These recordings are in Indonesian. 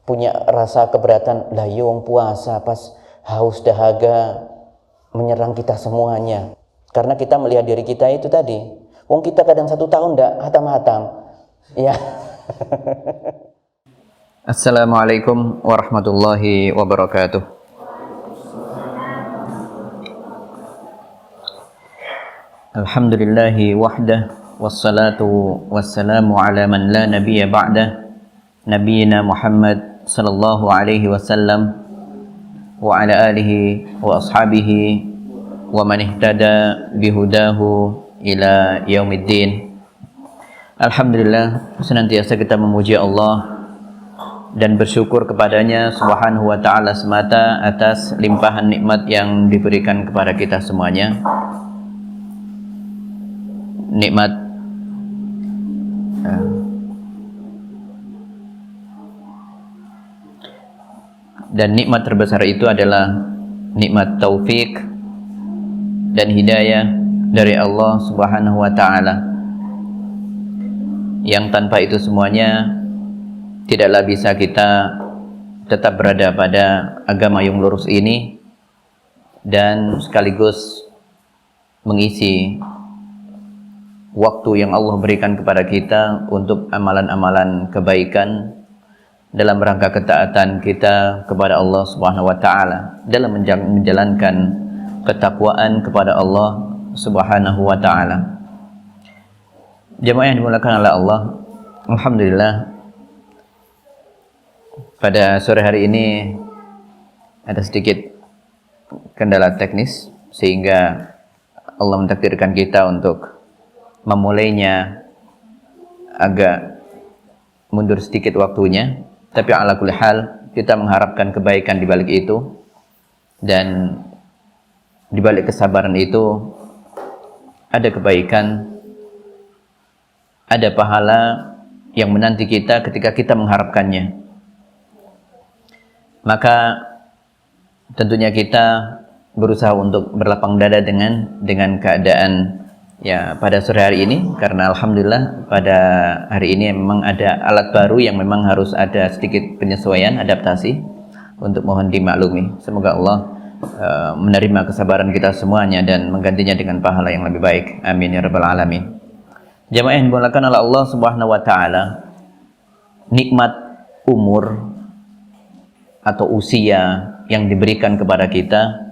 punya rasa keberatan, lah yung puasa pas haus dahaga menyerang kita semuanya. Karena kita melihat diri kita itu tadi, wong kita kadang 1 tahun ndak hatam-hatam. Ya. Assalamualaikum warahmatullahi wabarakatuh. Alhamdulillahi wahdah, wassalatu wassalamu ala man la nabiyya ba'dah, nabiyina Muhammad sallallahu alaihi wasallam wa ala alihi wa ashabihi wa man ihtada bihudahu ila yaumiddin. Alhamdulillah, senantiasa kita memuji Allah dan bersyukur kepadanya subhanahu wa ta'ala semata atas limpahan nikmat yang diberikan kepada kita semuanya. Nikmat dan nikmat terbesar itu adalah nikmat taufik dan hidayah dari Allah subhanahu wa ta'ala, yang tanpa itu semuanya tidaklah bisa kita tetap berada pada agama yang lurus ini dan sekaligus mengisi waktu yang Allah berikan kepada kita untuk amalan-amalan kebaikan dalam rangka ketaatan kita kepada Allah Subhanahu wa taala, dalam menjalankan ketakwaan kepada Allah Subhanahu wa taala. Jemaah yang dimuliakan oleh Allah, alhamdulillah pada sore hari ini ada sedikit kendala teknis sehingga Allah mentakdirkan kita untuk memulainya agak mundur sedikit waktunya, tapi ala kulli hal kita mengharapkan kebaikan di balik itu, dan di balik kesabaran itu ada kebaikan, ada pahala yang menanti kita ketika kita mengharapkannya. Maka tentunya kita berusaha untuk berlapang dada dengan keadaan ya pada sore hari ini, karena alhamdulillah pada hari ini memang ada alat baru yang memang harus ada sedikit penyesuaian, adaptasi, untuk mohon dimaklumi. Semoga Allah menerima kesabaran kita semuanya dan menggantinya dengan pahala yang lebih baik. Amin ya rabbal alamin. Jamaah yang dimuliakan oleh Allah Subhanahu wa taala, nikmat umur atau usia yang diberikan kepada kita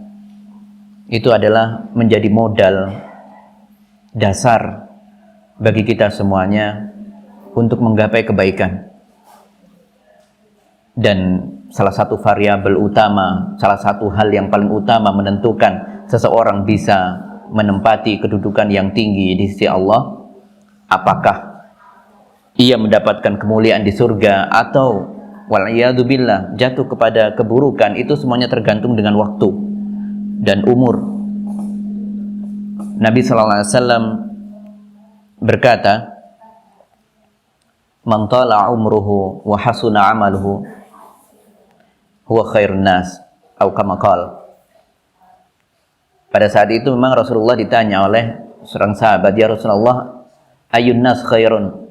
itu adalah menjadi modal dasar bagi kita semuanya untuk menggapai kebaikan. Dan salah satu variabel utama, salah satu hal yang paling utama menentukan seseorang bisa menempati kedudukan yang tinggi di sisi Allah, apakah ia mendapatkan kemuliaan di surga atau wal'iyadzubillah jatuh kepada keburukan, itu semuanya tergantung dengan waktu dan umur. Nabi sallallahu alaihi wasallam berkata, "Man tala umruhu wa hasuna amaluhu huwa khairun nas," atau kama qala. Pada saat itu memang Rasulullah ditanya oleh seorang sahabat, "Ya Rasulullah, ayyun nas khairun?"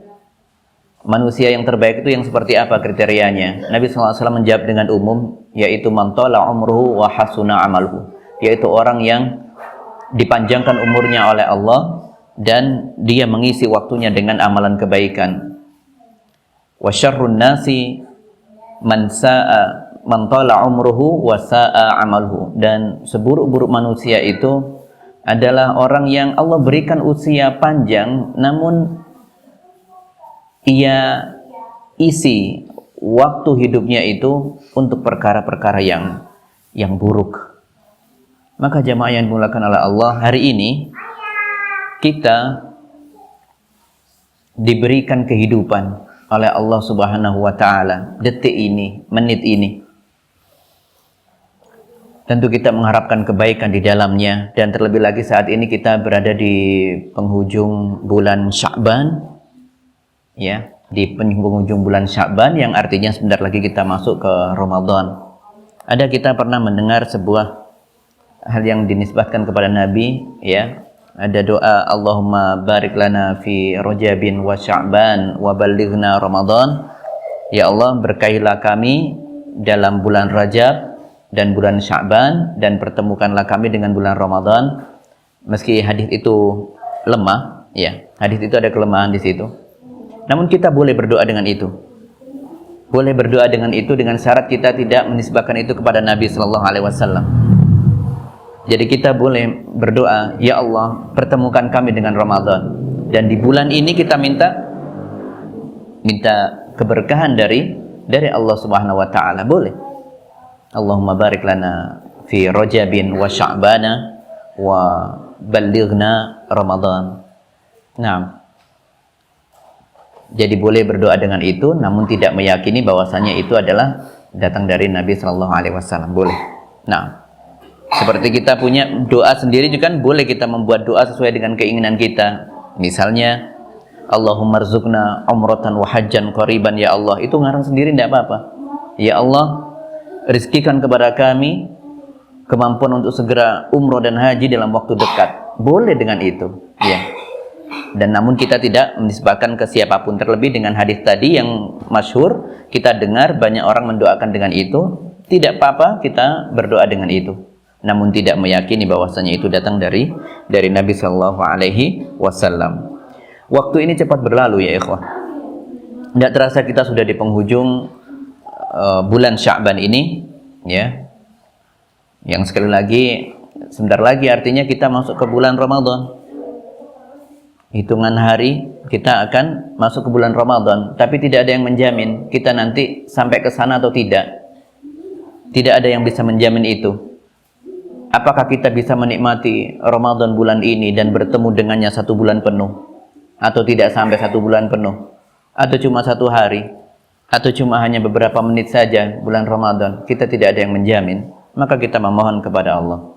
Manusia yang terbaik itu yang seperti apa kriterianya? Nabi sallallahu alaihi wasallam menjawab dengan umum, yaitu man tala umruhu wa hasuna amaluhu, yaitu orang yang dipanjangkan umurnya oleh Allah dan dia mengisi waktunya dengan amalan kebaikan. Wa syarrun nasi man tala umruhu wa sa'a amaluhu, dan seburuk-buruk manusia itu adalah orang yang Allah berikan usia panjang namun ia isi waktu hidupnya itu untuk perkara-perkara yang buruk. Maka jamaah yang dimuliakan oleh Allah, hari ini kita diberikan kehidupan oleh Allah Subhanahu wa taala, detik ini, menit ini. Tentu kita mengharapkan kebaikan di dalamnya, dan terlebih lagi saat ini kita berada di penghujung bulan Sya'ban, ya, di penghujung bulan Sya'ban yang artinya sebentar lagi kita masuk ke Ramadan. Ada kita pernah mendengar sebuah hal yang dinisbatkan kepada Nabi, ya, ada doa Allahumma barik lana fi Rajabin wa Sya'ban wa ballighna Ramadan. Ya Allah, berkahilah kami dalam bulan Rajab dan bulan Sya'ban, dan pertemukanlah kami dengan bulan Ramadan. Meski hadis itu lemah, ya, hadis itu ada kelemahan di situ. Namun kita boleh berdoa dengan itu. Boleh berdoa dengan itu dengan syarat kita tidak menisbahkan itu kepada Nabi sallallahu alaihi wasallam. Jadi kita boleh berdoa, ya Allah, pertemukan kami dengan Ramadan. Dan di bulan ini kita minta keberkahan dari Allah Subhanahu wa taala. Boleh. Allahumma barik lana fi Rajabin wa Sya'bana wa ballighna Ramadan. Nah, jadi boleh berdoa dengan itu, namun tidak meyakini bahwasanya itu adalah datang dari Nabi sallallahu alaihi wasallam. Boleh. Nah, seperti kita punya doa sendiri juga kan, boleh kita membuat doa sesuai dengan keinginan kita. Misalnya, Allahumma rzuqna umratan wa hajjan qariban, ya Allah. Itu ngarang sendiri tidak apa-apa. Ya Allah, rizkikan kepada kami kemampuan untuk segera umroh dan haji dalam waktu dekat. Boleh dengan itu, ya. Dan namun kita tidak menisbahkan ke siapapun. Terlebih dengan hadis tadi yang masyhur, kita dengar banyak orang mendoakan dengan itu. Tidak apa-apa kita berdoa dengan itu, namun tidak meyakini bahwasanya itu datang dari Nabi sallallahu alaihi wasallam. Waktu ini cepat berlalu ya ikhwah. Tidak terasa kita sudah di penghujung bulan Sya'ban ini, ya. Yang sekali lagi, sebentar lagi artinya kita masuk ke bulan Ramadan. Hitungan hari kita akan masuk ke bulan Ramadan, tapi tidak ada yang menjamin kita nanti sampai ke sana atau tidak. Tidak ada yang bisa menjamin itu. Apakah kita bisa menikmati Ramadan bulan ini dan bertemu dengannya 1 bulan penuh, atau tidak sampai 1 bulan penuh, atau cuma 1 hari, atau cuma hanya beberapa menit saja bulan Ramadan? Kita tidak ada yang menjamin. Maka kita memohon kepada Allah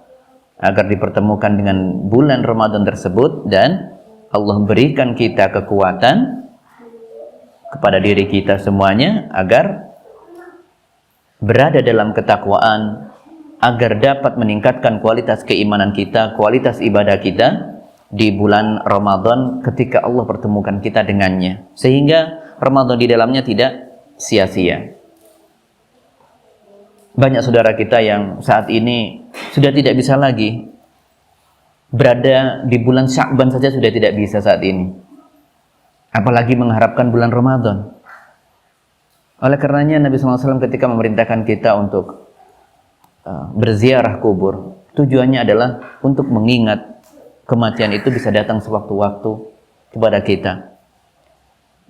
agar dipertemukan dengan bulan Ramadan tersebut, dan Allah berikan kita kekuatan kepada diri kita semuanya agar berada dalam ketakwaan, agar dapat meningkatkan kualitas keimanan kita, kualitas ibadah kita di bulan Ramadan ketika Allah pertemukan kita dengannya, sehingga Ramadan di dalamnya tidak sia-sia. Banyak saudara kita yang saat ini sudah tidak bisa lagi berada di bulan Sya'ban saja, sudah tidak bisa saat ini, apalagi mengharapkan bulan Ramadan. Oleh karenanya Nabi SAW ketika memerintahkan kita untuk berziarah kubur, tujuannya adalah untuk mengingat kematian itu bisa datang sewaktu-waktu kepada kita.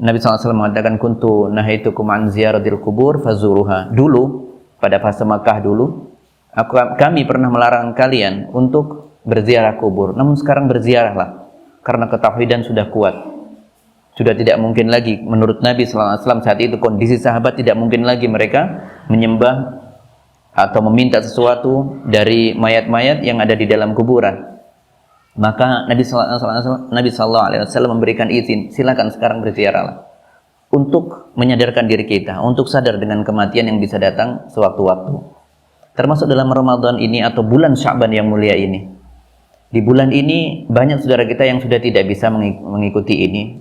Nabi SAW mengatakan, kuntu nahaitukum an ziyaratil kubur fazuruha. Dulu pada fase Makkah dulu, kami pernah melarang kalian untuk berziarah kubur, namun sekarang berziarahlah, karena ketauhidan sudah kuat. Sudah tidak mungkin lagi, menurut Nabi SAW saat itu kondisi sahabat, tidak mungkin lagi mereka menyembah atau meminta sesuatu dari mayat-mayat yang ada di dalam kuburan. Maka Nabi SAW memberikan izin, silakan sekarang berziarahlah, untuk menyadarkan diri kita, untuk sadar dengan kematian yang bisa datang sewaktu-waktu. Termasuk dalam Ramadan ini atau bulan Sya'ban yang mulia ini. Di bulan ini banyak saudara kita yang sudah tidak bisa mengikuti ini,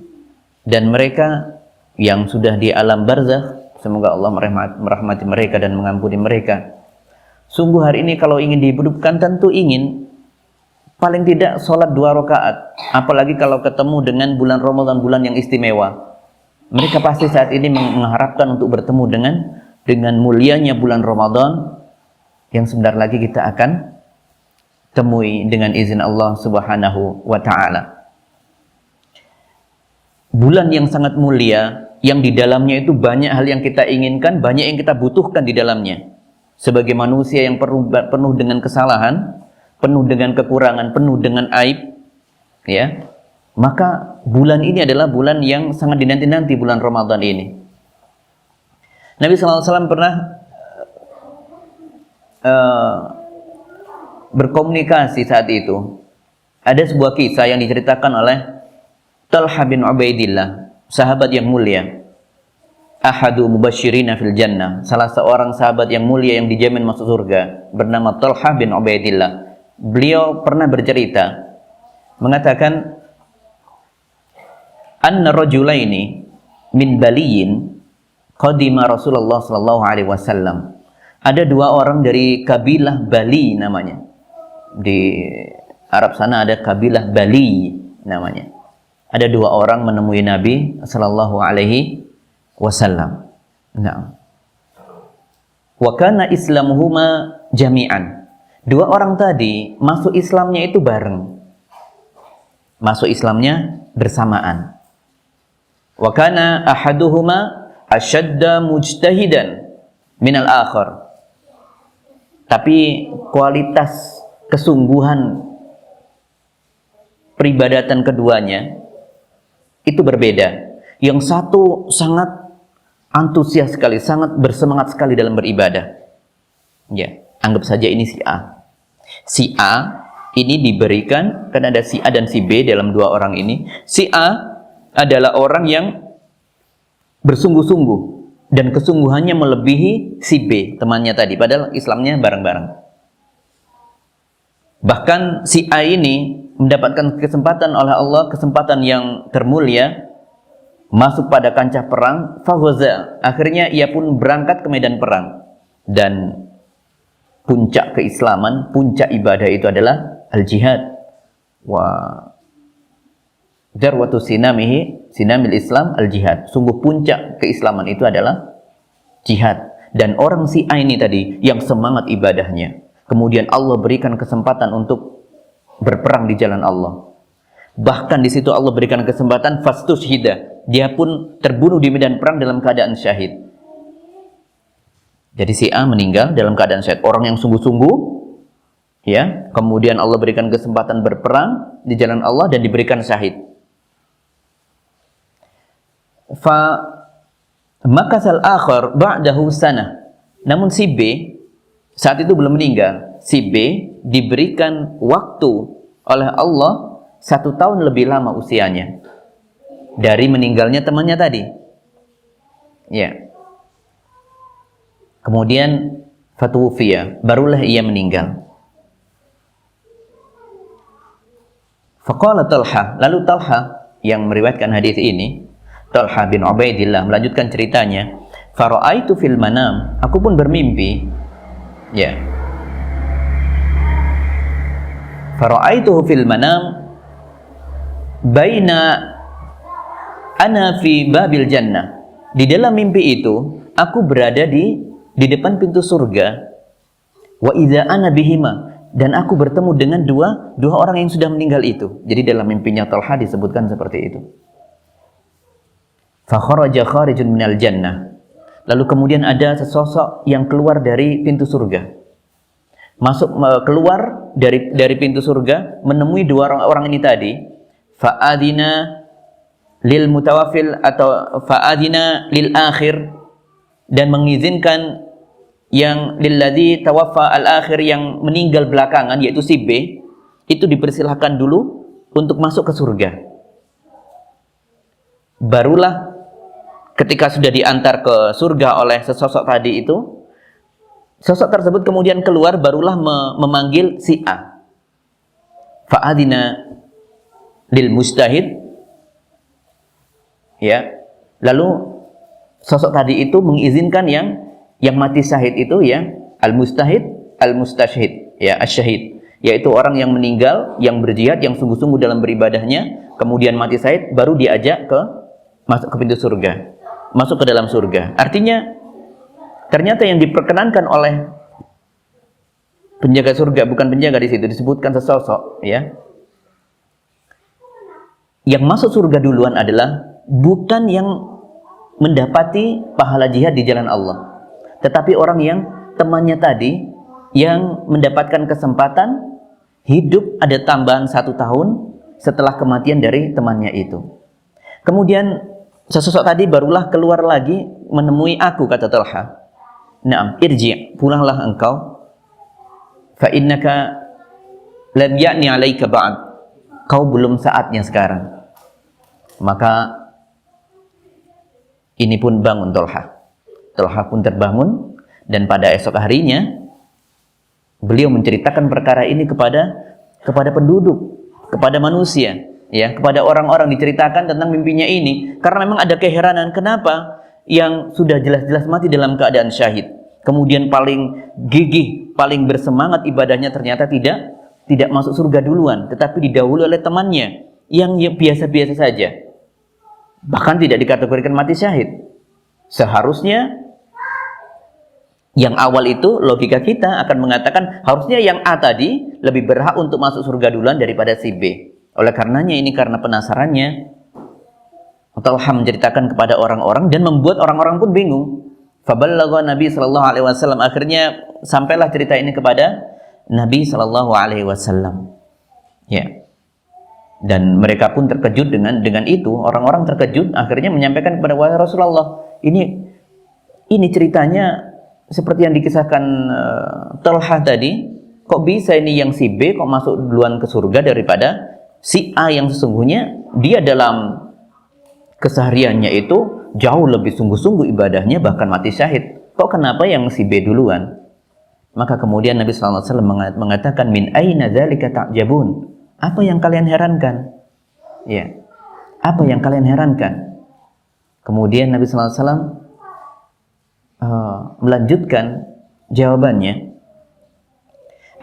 dan mereka yang sudah di alam barzakh, semoga Allah merahmati mereka dan mengampuni mereka. Sungguh hari ini kalau ingin dihidupkan, tentu ingin paling tidak sholat 2 rakaat, apalagi kalau ketemu dengan bulan Ramadan, bulan yang istimewa. Mereka pasti saat ini mengharapkan untuk bertemu dengan mulianya bulan Ramadan yang sebentar lagi kita akan temui dengan izin Allah Subhanahu wa taala. Bulan yang sangat mulia, yang di dalamnya itu banyak hal yang kita inginkan, banyak yang kita butuhkan di dalamnya. Sebagai manusia yang penuh dengan kesalahan, penuh dengan kekurangan, penuh dengan aib, ya. Maka bulan ini adalah bulan yang sangat dinanti-nanti, bulan Ramadan ini. Nabi SAW pernah berkomunikasi saat itu. Ada sebuah kisah yang diceritakan oleh Talha bin Ubaidillah, sahabat yang mulia, ahadu mubasyirina fil jannah, salah seorang sahabat yang mulia yang dijamin masuk surga, bernama Talha bin Ubaidillah. Beliau pernah bercerita, mengatakan, anna rajulaini min baliyin qadima Rasulullah sallallahu alaihi wasallam. Ada dua orang dari kabilah Bali namanya. Di Arab sana ada kabilah Bali namanya. Ada dua orang menemui Nabi sallallahu alaihi wasallam. Nah. Wa kana islamuhuma jami'an. Dua orang tadi masuk Islamnya itu bareng. Masuk Islamnya bersamaan. Wa kana ahaduhuma asyadda mujtahidan minal akhar. Tapi kualitas kesungguhan peribadatan keduanya itu berbeda. Yang satu sangat antusias sekali, sangat bersemangat sekali dalam beribadah. Ya, anggap saja ini si A. Si A ini diberikan, kan ada si A dan si B dalam dua orang ini. Si A adalah orang yang bersungguh-sungguh dan kesungguhannya melebihi si B, temannya tadi, padahal Islamnya bareng-bareng. Bahkan si A ini mendapatkan kesempatan oleh Allah, kesempatan yang termulia, masuk pada kancah perang, faghaza. Akhirnya ia pun berangkat ke medan perang. Dan puncak keislaman, puncak ibadah itu adalah al-jihad. Wa darwatu sinamil Islam al-jihad. Sungguh puncak keislaman itu adalah jihad. Dan orang si A ini tadi yang semangat ibadahnya, kemudian Allah berikan kesempatan untuk berperang di jalan Allah. Bahkan di situ Allah berikan kesempatan fastushhida. Dia pun terbunuh di medan perang dalam keadaan syahid. Jadi si A meninggal dalam keadaan syahid. Orang yang sungguh-sungguh, ya. Kemudian Allah berikan kesempatan berperang di jalan Allah dan diberikan syahid. Fa makasal akhar ba'dahu sanah. Namun si B saat itu belum meninggal. Si B diberikan waktu oleh Allah 1 tahun lebih lama usianya dari meninggalnya temannya tadi. Ya. Kemudian fatufiya, barulah ia meninggal. Faqala Talha, lalu Talha yang meriwayatkan hadis ini, Talha bin Ubaidillah melanjutkan ceritanya, fara'aitu fil manam, aku pun bermimpi. Ya. Fara'aituhu fil manam baina ana fi babil jannah. Di dalam mimpi itu aku berada di depan pintu surga. Wa idza ana bihima, dan aku bertemu dengan dua orang yang sudah meninggal itu. Jadi dalam mimpinya Talha disebutkan seperti itu. Fa kharaja kharijun minal jannah. Lalu kemudian ada sesosok yang keluar dari pintu surga. Keluar dari pintu surga, menemui dua orang ini tadi. Fa'adina lil mutawafil atau fa'adina lil akhir, dan mengizinkan yang lilladzi tawaffa al akhir, yang meninggal belakangan, yaitu si B, itu dipersilahkan dulu untuk masuk ke surga. Barulah ketika sudah diantar ke surga oleh sesosok tadi itu, sosok tersebut kemudian keluar, barulah memanggil si A. Fa'adina lil mustahid, ya. Lalu sosok tadi itu mengizinkan yang mati syahid itu, ya, al mustahid, al mustashhid, ya, asyhid, yaitu orang yang meninggal, yang berjihad, yang sungguh-sungguh dalam beribadahnya, kemudian mati syahid, baru diajak masuk ke pintu surga, masuk ke dalam surga. Artinya ternyata yang diperkenankan oleh penjaga surga, bukan penjaga di situ, disebutkan sesosok, ya. Yang masuk surga duluan adalah bukan yang mendapati pahala jihad di jalan Allah, tetapi orang yang temannya tadi yang mendapatkan kesempatan hidup ada tambahan 1 tahun setelah kematian dari temannya itu. Kemudian sesosok tadi barulah keluar lagi menemui aku, kata Talha. Naam, irji', pulanglah engkau. Fa innaka lam ya'ni 'alaika ba'd. Kau belum saatnya sekarang. Maka ini pun bangun Talha. Talha pun terbangun, dan pada esok harinya beliau menceritakan perkara ini kepada penduduk, kepada manusia, ya, kepada orang-orang, diceritakan tentang mimpinya ini, karena memang ada keheranan kenapa yang sudah jelas-jelas mati dalam keadaan syahid, kemudian paling gigih, paling bersemangat ibadahnya, ternyata tidak masuk surga duluan, tetapi didahului oleh temannya yang biasa-biasa saja, bahkan tidak dikategorikan mati syahid. Seharusnya yang awal itu, logika kita akan mengatakan harusnya yang A tadi lebih berhak untuk masuk surga duluan daripada si B. Oleh karenanya ini, karena penasarannya, Talha menceritakan kepada orang-orang dan membuat orang-orang pun bingung. Faballagha Nabi sallallahu alaihi wasallam, akhirnya sampailah cerita ini kepada Nabi sallallahu alaihi wasallam. Ya. Dan mereka pun terkejut dengan itu. Orang-orang terkejut, akhirnya menyampaikan kepada wahai Rasulullah, ini ceritanya seperti yang dikisahkan Talha tadi. Kok bisa ini yang si B kok masuk duluan ke surga daripada si A yang sesungguhnya dia dalam kesehariannya itu jauh lebih sungguh-sungguh ibadahnya, bahkan mati syahid. Kok kenapa yang si B duluan? Maka kemudian Nabi SAW mengatakan, min aina dzalika ta'jabun? Apa yang kalian herankan? Ya. Apa yang kalian herankan? Kemudian Nabi SAW melanjutkan jawabannya.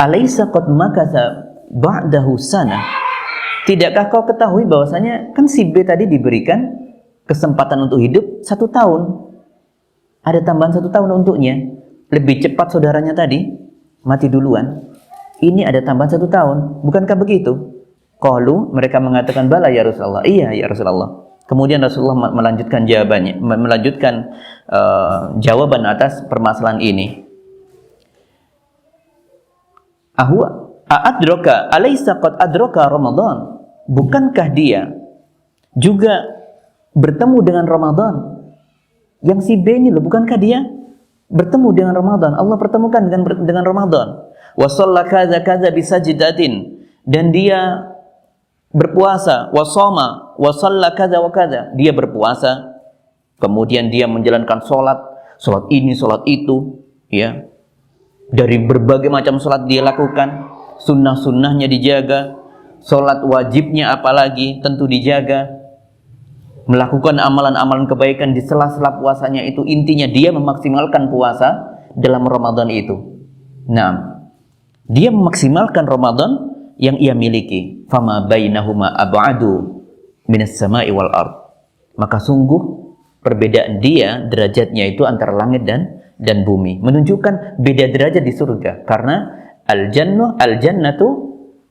Alaysa qad makatha ba'dahu sanah? Tidakkah kau ketahui bahwasanya kan si B tadi diberikan kesempatan untuk hidup 1 tahun, ada tambahan 1 tahun untuknya, lebih cepat saudaranya tadi mati duluan, ini ada tambahan 1 tahun, bukankah begitu? Qalu, mereka mengatakan bala ya Rasulullah, iya ya Rasulullah. Kemudian Rasulullah melanjutkan jawabannya, melanjutkan jawaban atas permasalahan ini. A'adraka alaysa qad adraka Ramadan? Bukankah dia juga bertemu dengan Ramadan? Yang si B ini loh, bukankah dia bertemu dengan Ramadan? Allah pertemukan dengan Ramadan. Wa shalla kadza kadza bi sajdatin, dan dia berpuasa, wa shoma wa shalla kadza wa kadza, dia berpuasa, kemudian dia menjalankan salat ini, salat itu, ya. Dari berbagai macam salat dia lakukan, sunnah-sunnahnya dijaga, salat wajibnya apalagi tentu dijaga, melakukan amalan-amalan kebaikan di sela-sela puasanya itu. Intinya dia memaksimalkan puasa dalam Ramadan itu. Nah, dia memaksimalkan Ramadan yang ia miliki. Fama bainahuma ab'adu minas sama'i wal ard. Maka sungguh perbedaan dia, derajatnya itu antara langit dan bumi, menunjukkan beda derajat di surga. Karena al-jannatu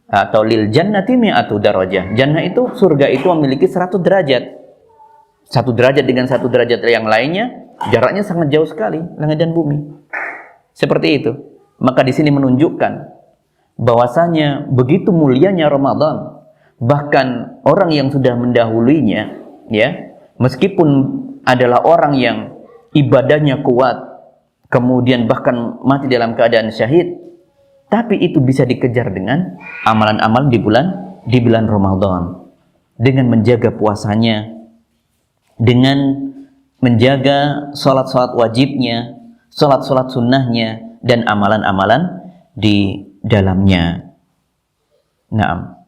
atau lil jannati mi'atu darajah. Jannah itu, surga itu memiliki 100 derajat. 1 derajat dengan 1 derajat yang lainnya, jaraknya sangat jauh sekali, langit dan bumi. Seperti itu. Maka di sini menunjukkan bahwasanya begitu mulianya Ramadan. Bahkan orang yang sudah mendahulunya, ya, meskipun adalah orang yang ibadahnya kuat, kemudian bahkan mati dalam keadaan syahid, tapi itu bisa dikejar dengan amalan-amalan di bulan Ramadan, dengan menjaga puasanya, dengan menjaga sholat-sholat wajibnya, sholat-sholat sunnahnya, dan amalan-amalan di dalamnya. Nah,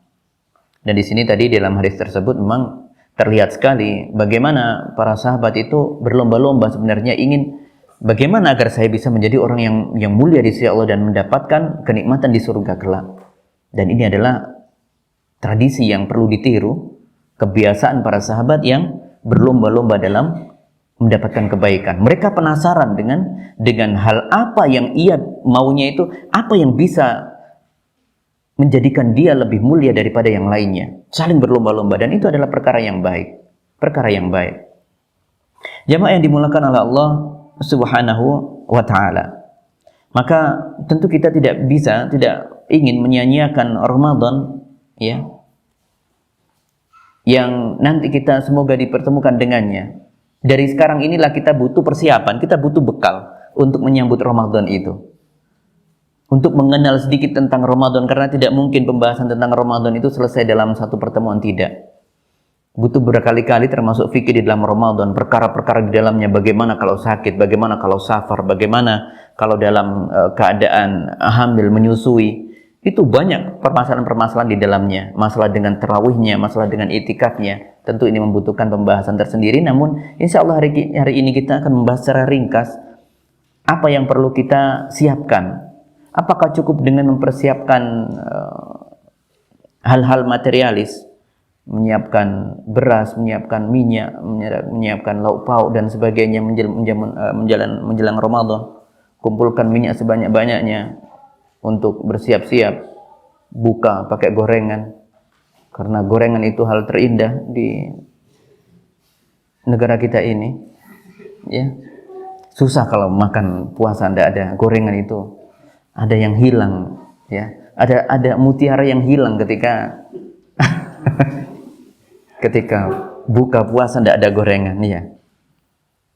dan di sini tadi dalam hadis tersebut memang terlihat sekali bagaimana para sahabat itu berlomba-lomba sebenarnya ingin bagaimana agar saya bisa menjadi orang yang mulia di sisi Allah dan mendapatkan kenikmatan di surga kelak. Dan ini adalah tradisi yang perlu ditiru, kebiasaan para sahabat yang berlomba-lomba dalam mendapatkan kebaikan. Mereka penasaran dengan hal apa yang ia maunya itu, apa yang bisa menjadikan dia lebih mulia daripada yang lainnya. Saling berlomba-lomba, dan itu adalah perkara yang baik. Perkara yang baik. Jamaah yang dimulakan oleh Allah Subhanahu wa ta'ala. Maka tentu kita tidak ingin menyia-nyiakan Ramadan, ya, yang nanti kita semoga dipertemukan dengannya. Dari sekarang inilah kita butuh persiapan, kita butuh bekal untuk menyambut Ramadan itu. Untuk mengenal sedikit tentang Ramadan, karena tidak mungkin pembahasan tentang Ramadan itu selesai dalam satu pertemuan, tidak. Butuh berkali-kali, termasuk fikih di dalam Ramadan, perkara-perkara di dalamnya, bagaimana kalau sakit, bagaimana kalau safar, bagaimana kalau dalam keadaan hamil, menyusui, Itu banyak permasalahan-permasalahan di dalamnya. Masalah dengan tarawihnya, masalah dengan itikafnya. Tentu ini membutuhkan pembahasan tersendiri. Namun insya Allah hari ini kita akan membahas secara ringkas apa yang perlu kita siapkan. Apakah cukup dengan mempersiapkan hal-hal materialis, menyiapkan beras, menyiapkan minyak, menyiapkan lauk pauk dan sebagainya menjelang Ramadan. Kumpulkan minyak sebanyak-banyaknya untuk bersiap-siap buka pakai gorengan, karena gorengan itu hal terindah di negara kita ini, ya. Susah kalau makan puasa tidak ada gorengan, itu ada yang hilang, ya. Ada mutiara yang hilang ketika ketika buka puasa tidak ada gorengan, ya.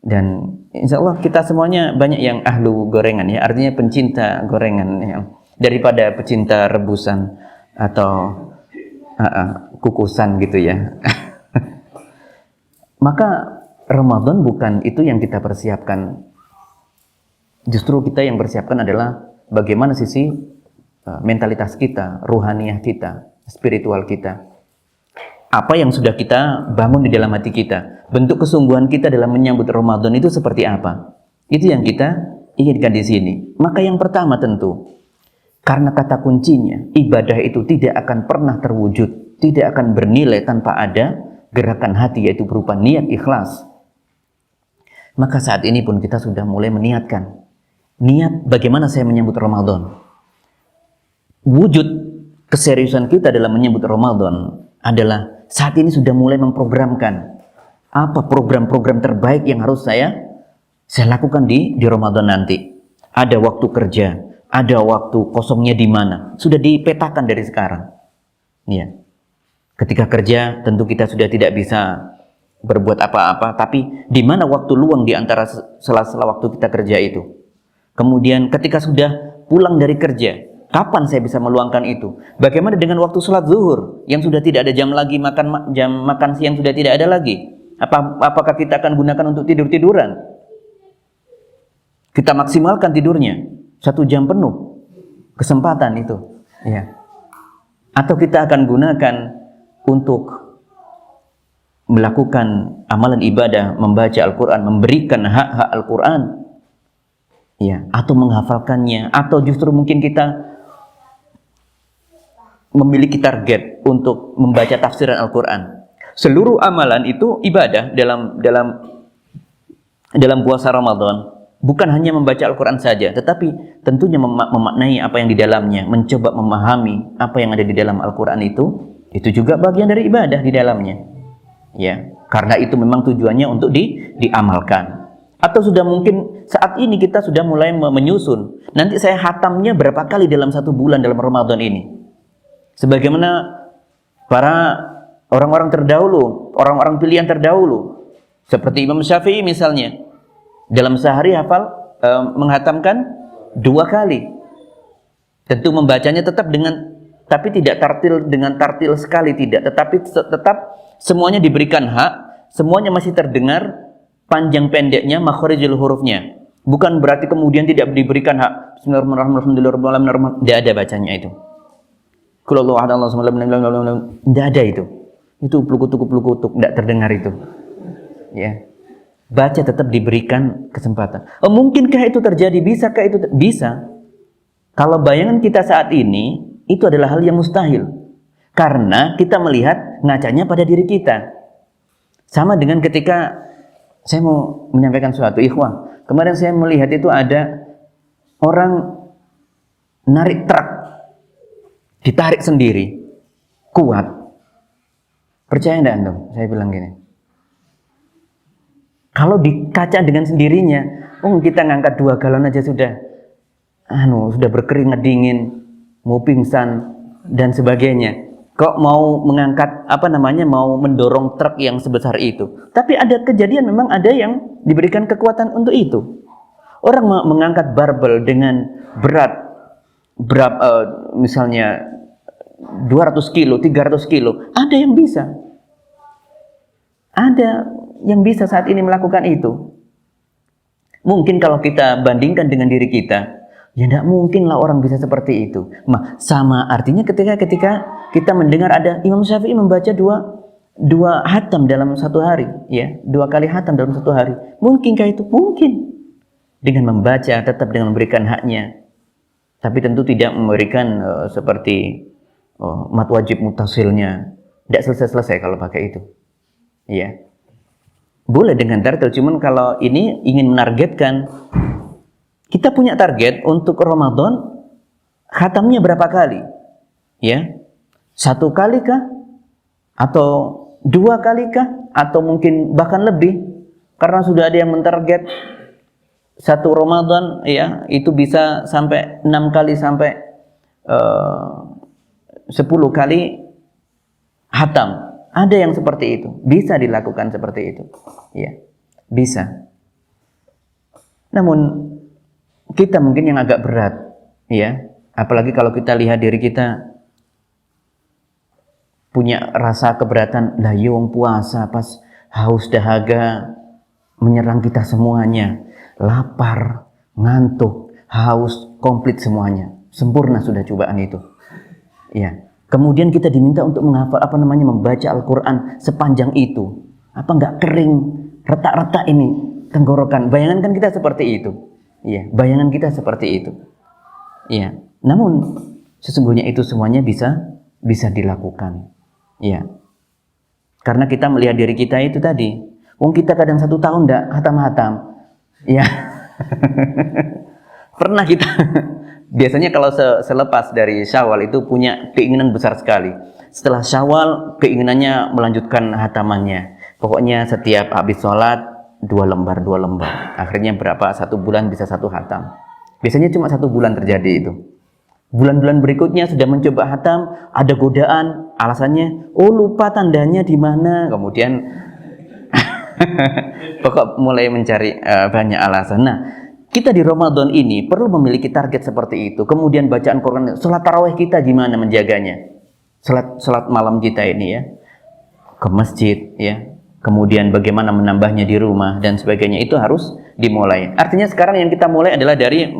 Dan insya Allah kita semuanya banyak yang ahlu gorengan, ya, artinya pencinta gorengan, ya, daripada pecinta rebusan atau kukusan gitu, ya. Maka Ramadan bukan itu yang kita persiapkan. Justru kita yang persiapkan adalah bagaimana sisi mentalitas kita, ruhaniyah kita, spiritual kita. Apa yang sudah kita bangun di dalam hati kita, bentuk kesungguhan kita dalam menyambut Ramadan itu seperti apa? Itu yang kita inginkan di sini. Maka yang pertama tentu, karena kata kuncinya, ibadah itu tidak akan pernah terwujud, tidak akan bernilai tanpa ada gerakan hati, yaitu berupa niat ikhlas. Maka saat ini pun kita sudah mulai meniatkan, niat bagaimana saya menyambut Ramadan. Wujud keseriusan kita dalam menyambut Ramadan adalah saat ini sudah mulai memprogramkan apa program-program terbaik yang harus saya lakukan di Ramadan nanti. Ada waktu kerja, ada waktu kosongnya di mana, sudah dipetakan dari sekarang. Ya. Ketika kerja tentu kita sudah tidak bisa berbuat apa-apa, tapi di mana waktu luang di antara sela-sela waktu kita kerja itu. Kemudian ketika sudah pulang dari kerja, kapan saya bisa meluangkan itu? Bagaimana dengan waktu sholat zuhur yang sudah tidak ada jam lagi, jam makan siang sudah tidak ada lagi? Apakah kita akan gunakan untuk tidur-tiduran? Kita maksimalkan tidurnya 1 jam penuh kesempatan itu, ya. Atau kita akan gunakan untuk melakukan amalan ibadah, membaca Al-Quran, memberikan hak-hak Al-Quran, ya, atau menghafalkannya, atau justru mungkin kita memiliki target untuk membaca tafsiran Al-Quran. Seluruh amalan itu ibadah dalam puasa Ramadan. Bukan hanya membaca Al-Quran saja, tetapi tentunya memaknai apa yang di dalamnya, mencoba memahami apa yang ada di dalam Al-Quran itu juga bagian dari ibadah di dalamnya. Ya, karena itu memang tujuannya untuk diamalkan. Atau sudah mungkin saat ini kita sudah mulai menyusun, nanti saya hatamnya berapa kali dalam 1 bulan dalam Ramadan ini. Sebagaimana para orang-orang terdahulu, orang-orang pilihan terdahulu, seperti Imam Syafi'i misalnya, dalam sehari menghatamkan 2 kali. Tentu membacanya tetap tapi tidak dengan tartil sekali, tidak, tetapi tetap semuanya diberikan hak, semuanya masih terdengar panjang pendeknya, makhorijul hurufnya. Bukan berarti kemudian tidak diberikan hak. Bismillahirrahmanirrahim, tidak ada bacanya itu. Tidak ada itu. Itu plukutuk, tidak terdengar itu. Ya. Baca tetap diberikan kesempatan. Mungkinkah itu terjadi? Bisakah itu? Bisa. Kalau bayangan kita saat ini, itu adalah hal yang mustahil. Karena kita melihat ngacanya pada diri kita. Sama dengan ketika saya mau menyampaikan suatu ikhwah. Kemarin saya melihat itu ada orang narik truk. Ditarik sendiri. Kuat. Percaya enggak antum? Saya bilang gini. Kalau dikaca dengan sendirinya, kita ngangkat 2 galon aja sudah berkeringat dingin, mau pingsan dan sebagainya. Kok mau mengangkat mau mendorong truk yang sebesar itu? Tapi ada kejadian memang ada yang diberikan kekuatan untuk itu. Orang mengangkat barbel dengan berat misalnya 200 kilo, 300 kilo, ada yang bisa. Ada yang bisa saat ini melakukan itu. Mungkin kalau kita bandingkan dengan diri kita, Ya tidak mungkin lah orang bisa seperti itu. Sama artinya ketika kita mendengar ada Imam Syafi'i membaca dua hatam dalam satu hari, ya, 2 kali hatam dalam satu hari. Mungkinkah itu? Mungkin. Dengan membaca, tetap dengan memberikan haknya. Tapi tentu tidak memberikan seperti mat wajib mutasilnya. Tidak selesai-selesai kalau pakai itu. Ya. Boleh dengan tartil, cuman kalau ini ingin menargetkan, kita punya target untuk Ramadan, khatamnya berapa kali? Ya, 1 kali kah? Atau 2 kali kah? Atau mungkin bahkan lebih? Karena sudah ada yang mentarget 1 Ramadan, ya, itu bisa sampai 6 kali sampai 10 kali khatam. Ada yang seperti itu, bisa dilakukan seperti itu, ya, bisa. Namun kita mungkin yang agak berat, ya, apalagi kalau kita lihat diri kita punya rasa keberatan, lah yung puasa pas haus dahaga menyerang kita semuanya, lapar, ngantuk, haus, komplit semuanya, sempurna sudah cobaan itu, ya. Kemudian kita diminta untuk menghafal membaca Al-Quran sepanjang itu. Apa enggak kering, retak-retak ini tenggorokan? Bayangan kan kita seperti itu. Iya, bayangan kita seperti itu. Iya. Namun sesungguhnya itu semuanya bisa dilakukan. Iya. Karena kita melihat diri kita itu tadi. Kita kadang 1 tahun enggak hatam-hatam. Iya. Pernah kita biasanya kalau selepas dari Syawal itu punya keinginan besar sekali. Setelah Syawal keinginannya melanjutkan hatamannya. Pokoknya setiap habis sholat 2 lembar. Akhirnya berapa? 1 bulan bisa 1 hatam. Biasanya cuma 1 bulan terjadi itu. Bulan-bulan berikutnya sudah mencoba hatam, ada godaan, alasannya, lupa tandanya di mana. Kemudian pokok mulai mencari banyak alasan. Nah, kita di Ramadan ini perlu memiliki target seperti itu. Kemudian bacaan Quran, sholat tarawih kita gimana menjaganya? Sholat malam kita ini, ya, ke masjid, ya. Kemudian bagaimana menambahnya di rumah dan sebagainya, itu harus dimulai. Artinya sekarang yang kita mulai adalah dari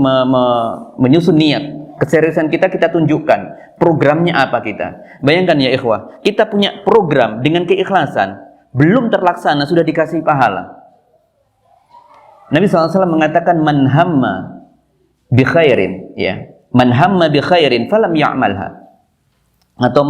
menyusun niat. Keseriusan kita tunjukkan. Programnya apa kita? Bayangkan ya ikhwah, kita punya program dengan keikhlasan, belum terlaksana sudah dikasih pahala. Nabi SAW mengatakan man hamma bi khairin, ya, man hamma bi khairin falam ya'malha, atau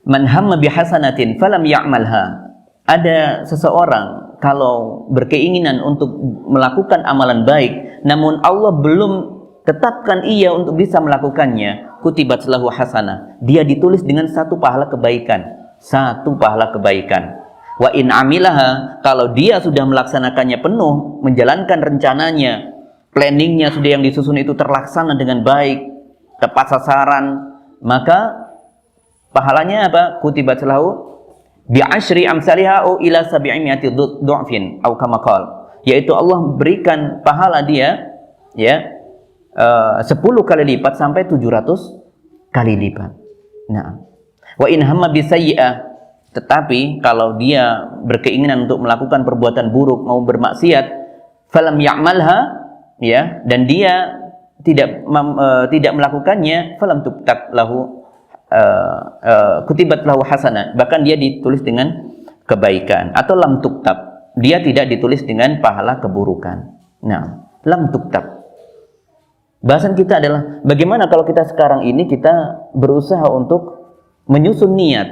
man hamma bi hasanatin falam ya'malha. Ada seseorang kalau berkeinginan untuk melakukan amalan baik, namun Allah belum tetapkan ia untuk bisa melakukannya, kutibat lahu hasanah, dia ditulis dengan 1 pahala kebaikan, 1 pahala kebaikan. Wa in amilaha, kalau dia sudah melaksanakannya penuh, menjalankan rencananya, planningnya sudah yang disusun itu terlaksana dengan baik, tepat sasaran, maka pahalanya apa? Kutibat lahu bi asyri amsalha ila 700 du'fin atau kama qala, yaitu Allah berikan pahala dia, ya, 10 kali lipat sampai 700 kali lipat. Nah, wa in hamma bi sayyi'ah, tetapi kalau dia berkeinginan untuk melakukan perbuatan buruk, mau bermaksiat, falam ya'malha, ya, dan dia tidak melakukannya, falam tuktab lahu kutibat lahu hasanah, bahkan dia ditulis dengan kebaikan, atau lam tuktab, dia tidak ditulis dengan pahala keburukan. Nah, lam tuktab. Bahasan kita adalah bagaimana kalau kita sekarang ini kita berusaha untuk menyusun niat,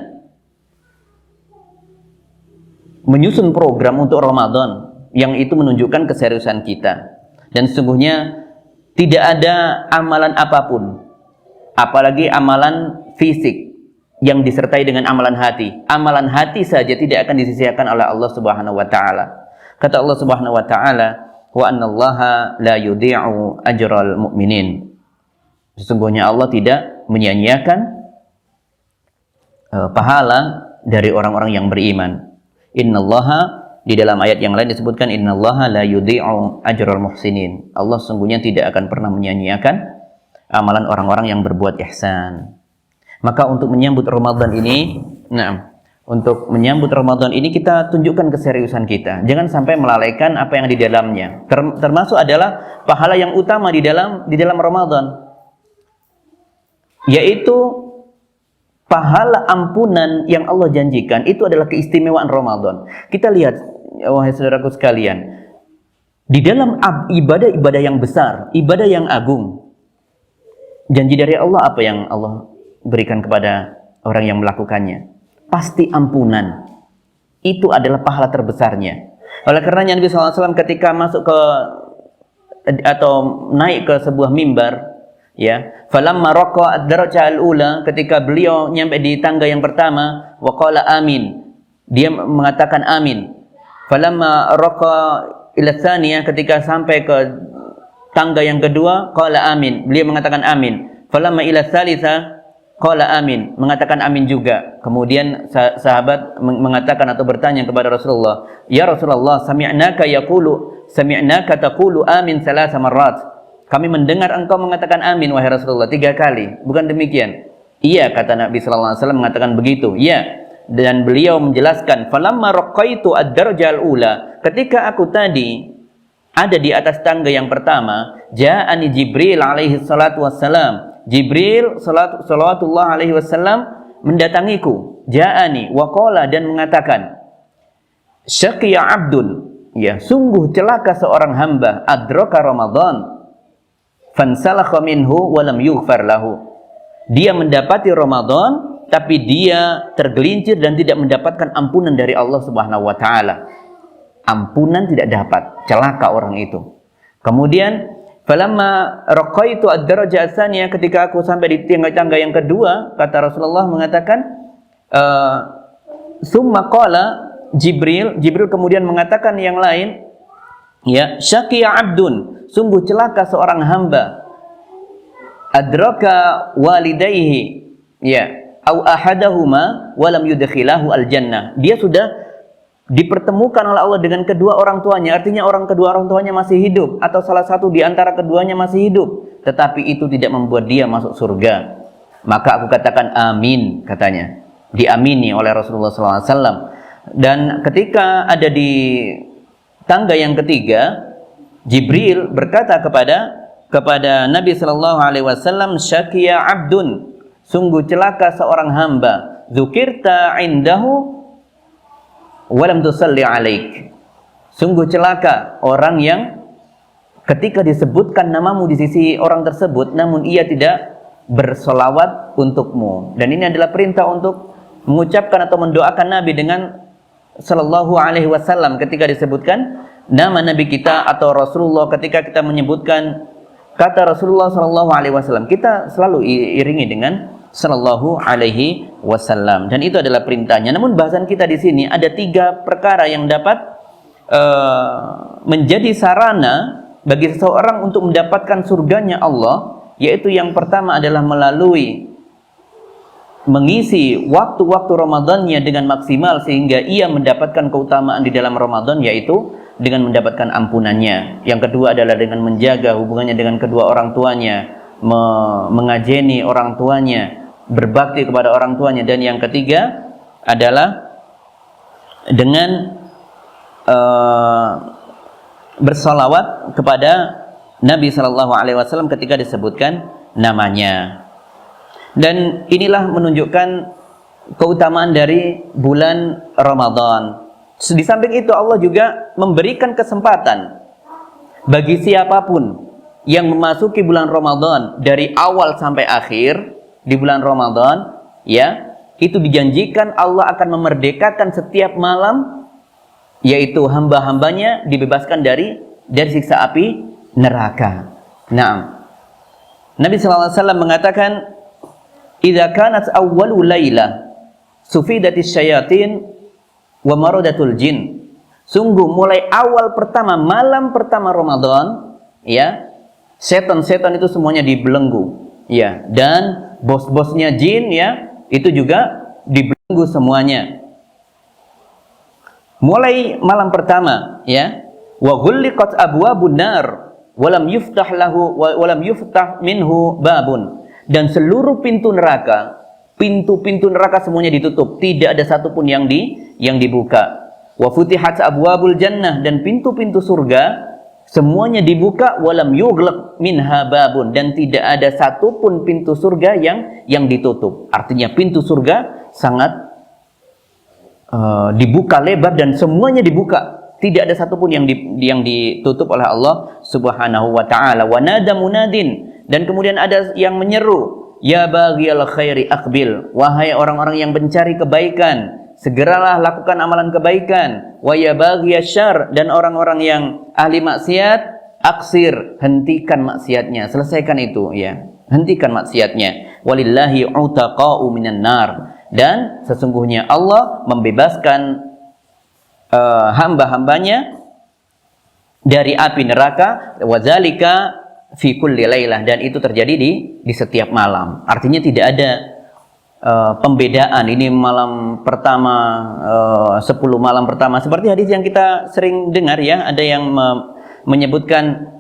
menyusun program untuk Ramadan yang itu menunjukkan keseriusan kita. Dan sesungguhnya tidak ada amalan apapun, apalagi amalan fisik, yang disertai dengan amalan hati. Amalan hati saja tidak akan disisihkan oleh Allah Subhanahu wa taala. Kata Allah Subhanahu wa taala, wa annallaha la yudhi'u ajral mu'minin. Sesungguhnya Allah tidak menyia-nyiakan pahala dari orang-orang yang beriman. Innallaha, di dalam ayat yang lain disebutkan innallaha la yudhi'u ajral muhsinin. Allah sungguhnya tidak akan pernah menyia-nyiakan amalan orang-orang yang berbuat ihsan. Maka untuk menyambut Ramadan ini, nah, untuk menyambut Ramadan ini kita tunjukkan keseriusan kita. Jangan sampai melalaikan apa yang di dalamnya. Termasuk adalah pahala yang utama di dalam Ramadan, yaitu pahala ampunan yang Allah janjikan. Itu adalah keistimewaan Ramadan. Kita lihat, wahai saudaraku sekalian, di dalam ibadah-ibadah yang besar, ibadah yang agung, janji dari Allah apa yang Allah berikan kepada orang yang melakukannya? Pasti ampunan. Itu adalah pahala terbesarnya. Oleh karenanya Nabi SAW ketika masuk ke atau naik ke sebuah mimbar, ya, falamma raqa ad-daraja al-ula, ketika beliau nyampe di tangga yang pertama, wa qala amin, dia mengatakan amin. Falamma raqa ila tsaniyah, ketika sampai ke tangga yang kedua, qala amin, beliau mengatakan amin. Falamma ila tsalitsah, qala amin, mengatakan amin juga. Kemudian sahabat mengatakan atau bertanya kepada Rasulullah, ya Rasulullah, sami'naka taqulu amin thalatha marrat. Kami mendengar engkau mengatakan amin wahai Rasulullah 3 kali. Bukan demikian? Iya, kata Nabi sallallahu alaihi wasallam, mengatakan begitu. Iya. Dan beliau menjelaskan, falamma raqaitu ad-darajal ula, ketika aku tadi ada di atas tangga yang pertama, ja'ani Jibril alaihi salatu wassalam. Jibril salawatullah alaihi wasallam mendatangiku, ja'ani wa qala, dan mengatakan, syaqiya abdun, ya, sungguh celaka seorang hamba, adraka Ramadan fansalakha minhu wa lam yughfar lahu. Dia mendapati Ramadan tapi dia tergelincir dan tidak mendapatkan ampunan dari Allah Subhanahu wa taala. Ampunan tidak dapat, celaka orang itu. Kemudian falamma raqaitu ad-daraja ats-tsaniyah, ketika aku sampai di tangga yang kedua, kata Rasulullah mengatakan, summa qala Jibril kemudian mengatakan yang lain, ya, syaqiya abdun, sungguh celaka seorang hamba, adraka walidayhi, ya, au ahadahuma wa lam yudkhilahu al-jannah. Dia sudah dipertemukan oleh Allah dengan kedua orang tuanya, artinya kedua orang tuanya masih hidup atau salah satu di antara keduanya masih hidup, tetapi itu tidak membuat dia masuk surga. Maka aku katakan amin, katanya. Diamini oleh Rasulullah SAW. Dan ketika ada di tangga yang ketiga, Jibril berkata kepada Nabi sallallahu alaihi wasallam, syaqiya abdun, sungguh celaka seorang hamba, dzukirta indahu walam tusalli alaik. Sungguh celaka orang yang ketika disebutkan namamu di sisi orang tersebut namun ia tidak bersolawat untukmu. Dan ini adalah perintah untuk mengucapkan atau mendoakan Nabi dengan sallallahu alaihi wasallam ketika disebutkan nama Nabi kita atau Rasulullah. Ketika kita menyebutkan kata Rasulullah sallallahu alaihi wasallam, kita selalu iringi dengan sallallahu alaihi wasallam, dan itu adalah perintahnya. Namun bahasan kita di sini ada 3 perkara yang dapat menjadi sarana bagi seseorang untuk mendapatkan surganya Allah, yaitu yang pertama adalah melalui mengisi waktu-waktu Ramadannya dengan maksimal sehingga ia mendapatkan keutamaan di dalam Ramadan, yaitu dengan mendapatkan ampunannya. Yang kedua adalah dengan menjaga hubungannya dengan kedua orang tuanya, mengajeni orang tuanya, berbakti kepada orang tuanya. Dan yang ketiga adalah dengan bersalawat kepada Nabi sallallahu alaihi wasallam ketika disebutkan namanya. Dan inilah menunjukkan keutamaan dari bulan Ramadan. Di samping itu Allah juga memberikan kesempatan bagi siapapun yang memasuki bulan Ramadan dari awal sampai akhir di bulan Ramadan, ya, itu dijanjikan Allah akan memerdekakan setiap malam, yaitu hamba-hambanya dibebaskan dari siksa api neraka. Nah, Nabi sallallahu alaihi wasallam mengatakan, idza kanat awwalu lailah sufidatis syayatin wa maradatul jin. Sungguh mulai awal pertama, malam pertama Ramadan, ya, setan-setan itu semuanya dibelenggu, ya, dan bos-bosnya jin, ya, itu juga dibelenggu semuanya. Mulai malam pertama, ya, wa ghulliqat abwabun nar wa lam yuftah minhu babun. Dan seluruh pintu neraka pintu-pintu neraka semuanya ditutup, tidak ada satupun yang dibuka. Wa futihat abwabul jannah, dan pintu-pintu surga semuanya dibuka, walam yughlaq minha babun, dan tidak ada satupun pintu surga yang ditutup. Artinya pintu surga sangat dibuka lebar dan semuanya dibuka. Tidak ada satupun yang ditutup oleh Allah Subhanahu wa taala. Wa nada munadin, dan kemudian ada yang menyeru, ya baghiyal khairi aqbil, wahai orang-orang yang mencari kebaikan, segeralah lakukan amalan kebaikan. Wa ya baghiyasyarr, dan orang-orang yang ahli maksiat, aksir, hentikan maksiatnya, selesaikan itu ya, hentikan maksiatnya. Walillahi utaqa'u minan nar, dan sesungguhnya Allah membebaskan hamba-hambanya dari api neraka. Wadzalika fi kulli lailah, dan itu terjadi di setiap malam. Artinya tidak ada pembedaan ini malam pertama, 10 malam pertama, seperti hadis yang kita sering dengar ya, ada yang menyebutkan